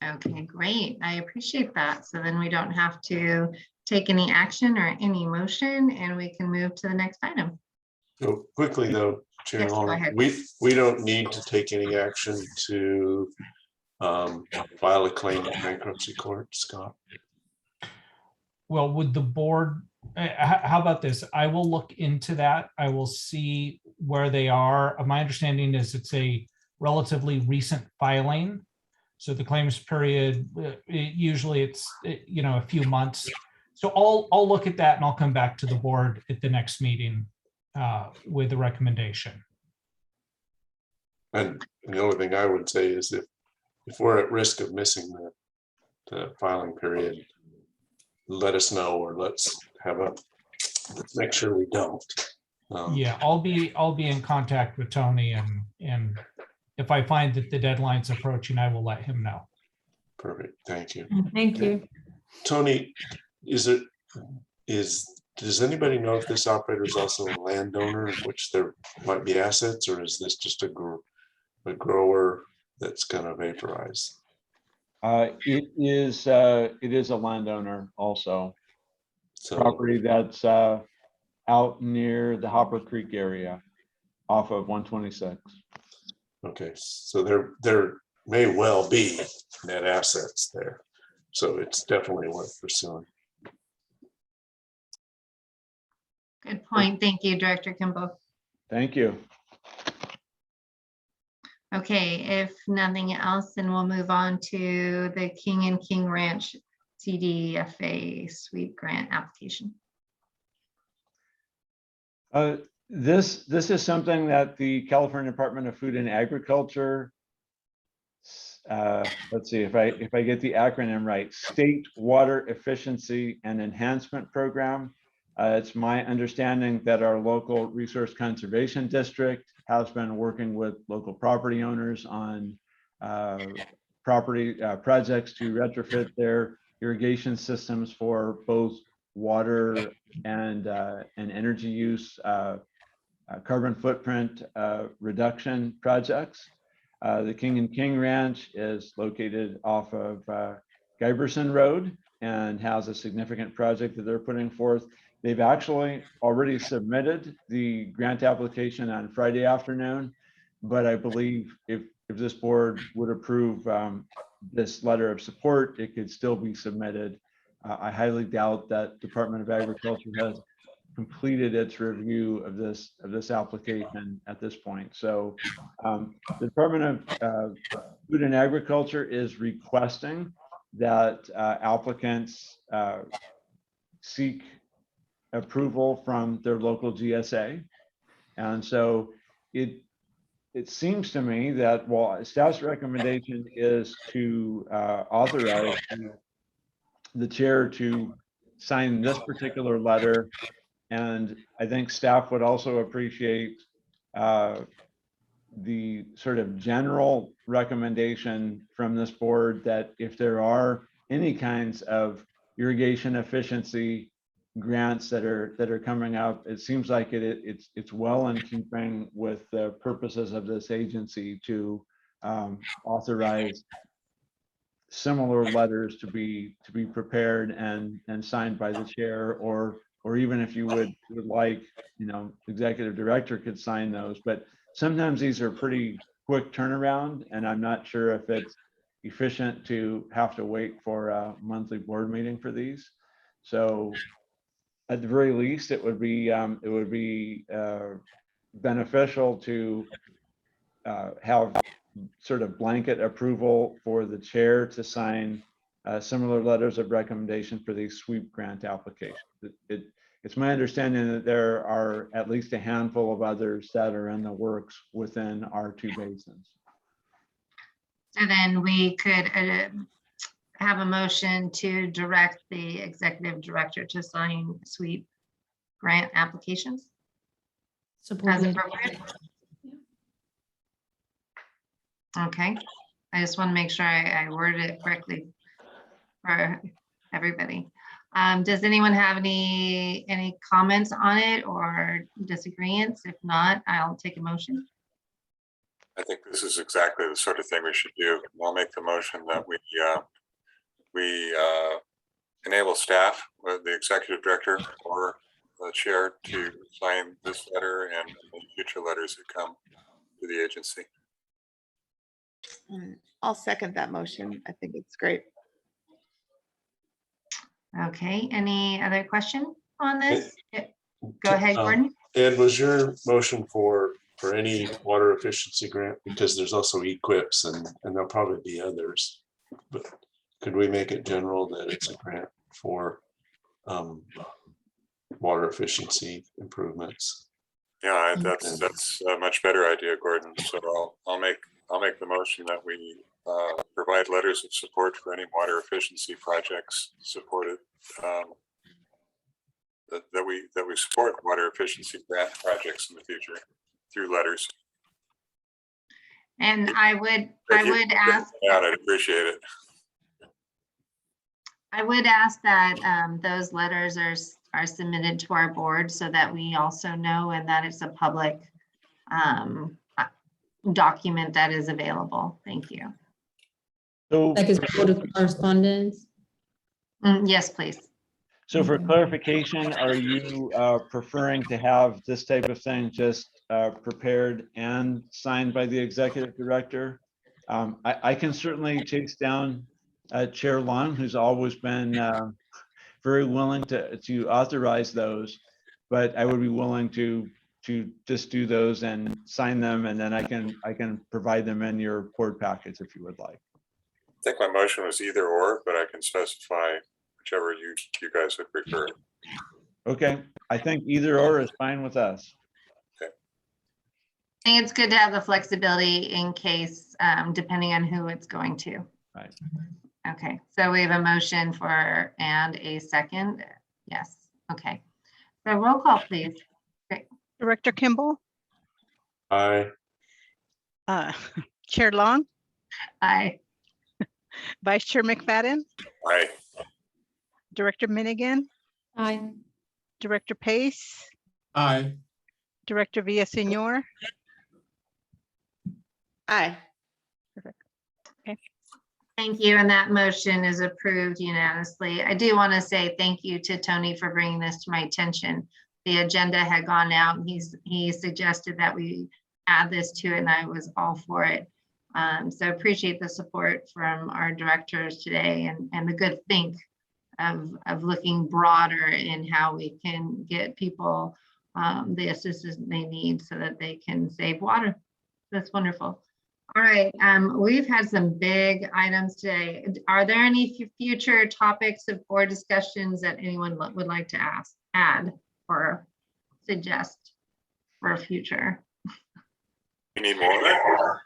Okay, great. I appreciate that. So then we don't have to take any action or any motion, and we can move to the next item. So quickly though, Chair Yes, go Long, ahead. we don't need to take any action to file a claim in bankruptcy court, Scott. Well, would the board, how about this? I will look into that. I will see where they are. My understanding is it's a relatively recent filing. So the claims period, usually it's, a few months. So I'll look at that and I'll come back to the board at the next meeting with the recommendation. And the only thing I would say is if we're at risk of missing the filing period, let us know, or let's make sure we don't. Yeah, I'll be in contact with Tony, and if I find that the deadline's approaching, I will let him know. Perfect. Thank you. Thank you. Tony, does anybody know if this operator is also a landowner in which there might be assets, or is this just a grower that's going to vaporize? It is a landowner also. So Property that's out near the Hopper Creek area off of 126. Okay, so there may well be net assets there. So it's definitely worth pursuing. Good point. Thank you, Director Kimball. Thank you. Okay, if nothing else, then we'll move on to the King and King Ranch CDFA sweep grant application. This is something that the California Department of Food and Agriculture, let's see if I get the acronym right, State Water Efficiency and Enhancement Program. It's my understanding that our local resource conservation district has been working with local property owners on property projects to retrofit their irrigation systems for both water and energy use, carbon footprint reduction projects. The King and King Ranch is located off of Giberson Road and has a significant project that they're putting forth. They've actually already submitted the grant application on Friday afternoon, but I believe if this board would approve this letter of support, it could still be submitted. I highly doubt that Department of Agriculture has completed its review of this application at this point. So the Department of Food and Agriculture is requesting that applicants seek approval from their local GSA. And so it seems to me that while staff's recommendation is to authorize the chair to sign this particular letter, and I think staff would also appreciate the sort of general recommendation from this board that if there are any kinds of irrigation efficiency grants that are coming up, it seems like it's well in keeping with the purposes of this agency to authorize similar letters to be prepared and signed by the chair, or even if you would like, executive director could sign those. But sometimes these are pretty quick turnaround, and I'm not sure if it's efficient to have to wait for a monthly board meeting for these. So at the very least, it would be beneficial to have sort of blanket approval for the chair to sign similar letters of recommendation for these sweep grant applications. It's my understanding that there are at least a handful of others that are in the works within our two basins. So then we could have a motion to direct the executive director to sign sweep grant applications as appropriate. Okay, I just want to make sure I worded it correctly for everybody. Does anyone have any comments on it or disagreements? If not, I'll take a motion. I think this is exactly the sort of thing we should do. I'll make the motion that we enable staff, the executive director or the chair, to sign this letter and future letters that come to the agency. I'll second that motion. I think it's great. Okay, any other question on this? Go ahead, Gordon. Ed, was your motion for any water efficiency grant? Because there's also equips and there'll probably be others, but could we make it general that it's a grant for water efficiency improvements? Yeah, that's a much better idea, Gordon. So I'll make the motion that we provide letters of support for any water efficiency projects supported. That we support water efficiency grant projects in the future through letters. And I would ask. I'd appreciate it. I would ask that those letters are submitted to our board so that we also know, and that it's a public document that is available. Thank you. So, like as part of correspondence. Yes, please. So for clarification, are you preferring to have this type of thing just prepared and signed by the executive director? I can certainly chase down Chair Long, who's always been very willing to authorize those, but I would be willing to just do those and sign them, and then I can provide them in your board package if you would like. I think my motion was either or, but I can specify whichever you guys would prefer. Okay, I think either or is fine with us. I think it's good to have the flexibility in case, depending on who it's going to. Right. Okay, so we have a motion for and a second. Yes, okay. So roll call, please. Great. Director Kimball, Aye. Chair Long, Aye. Vice Chair McFadden, Aye. Director Minigan, Aye. Director Pace, Aye. Director Villaseñor. Aye. Thank you, and that motion is approved unanimously. I do want to say thank you to Tony for bringing this to my attention. The agenda had gone out, and he suggested that we add this to it, and I was all for it. So appreciate the support from our directors today and the good think of looking broader in how we can get people the assistance they need so that they can save water. That's wonderful. All right, we've had some big items today. Are there any future topics of board discussions that anyone would like to add or suggest for a future? You need more of that?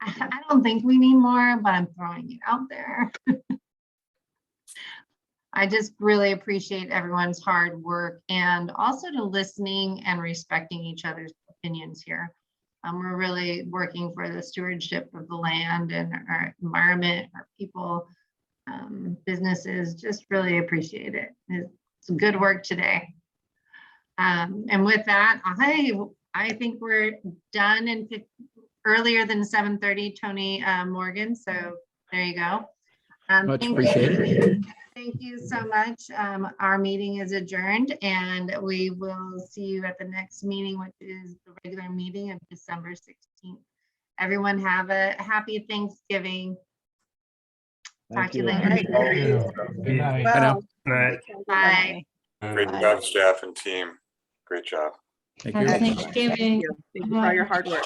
I don't think we need more, but I'm throwing it out there. I just really appreciate everyone's hard work and also to listening and respecting each other's opinions here. We're really working for the stewardship of the land and our environment, our people, businesses. Just really appreciate it. It's good work today. And with that, I think we're done and earlier than 7:30, Tony Morgan. So there you go. Much appreciated. Thank you so much. Our meeting is adjourned, and we will see you at the next meeting, which is the regular meeting of December 16th. Everyone have a happy Thanksgiving. Talk to you later. Good night. Well, Right. Bye. Great job, staff and team. Great job. Thank Happy you. Thanksgiving. thank you for all your hard work.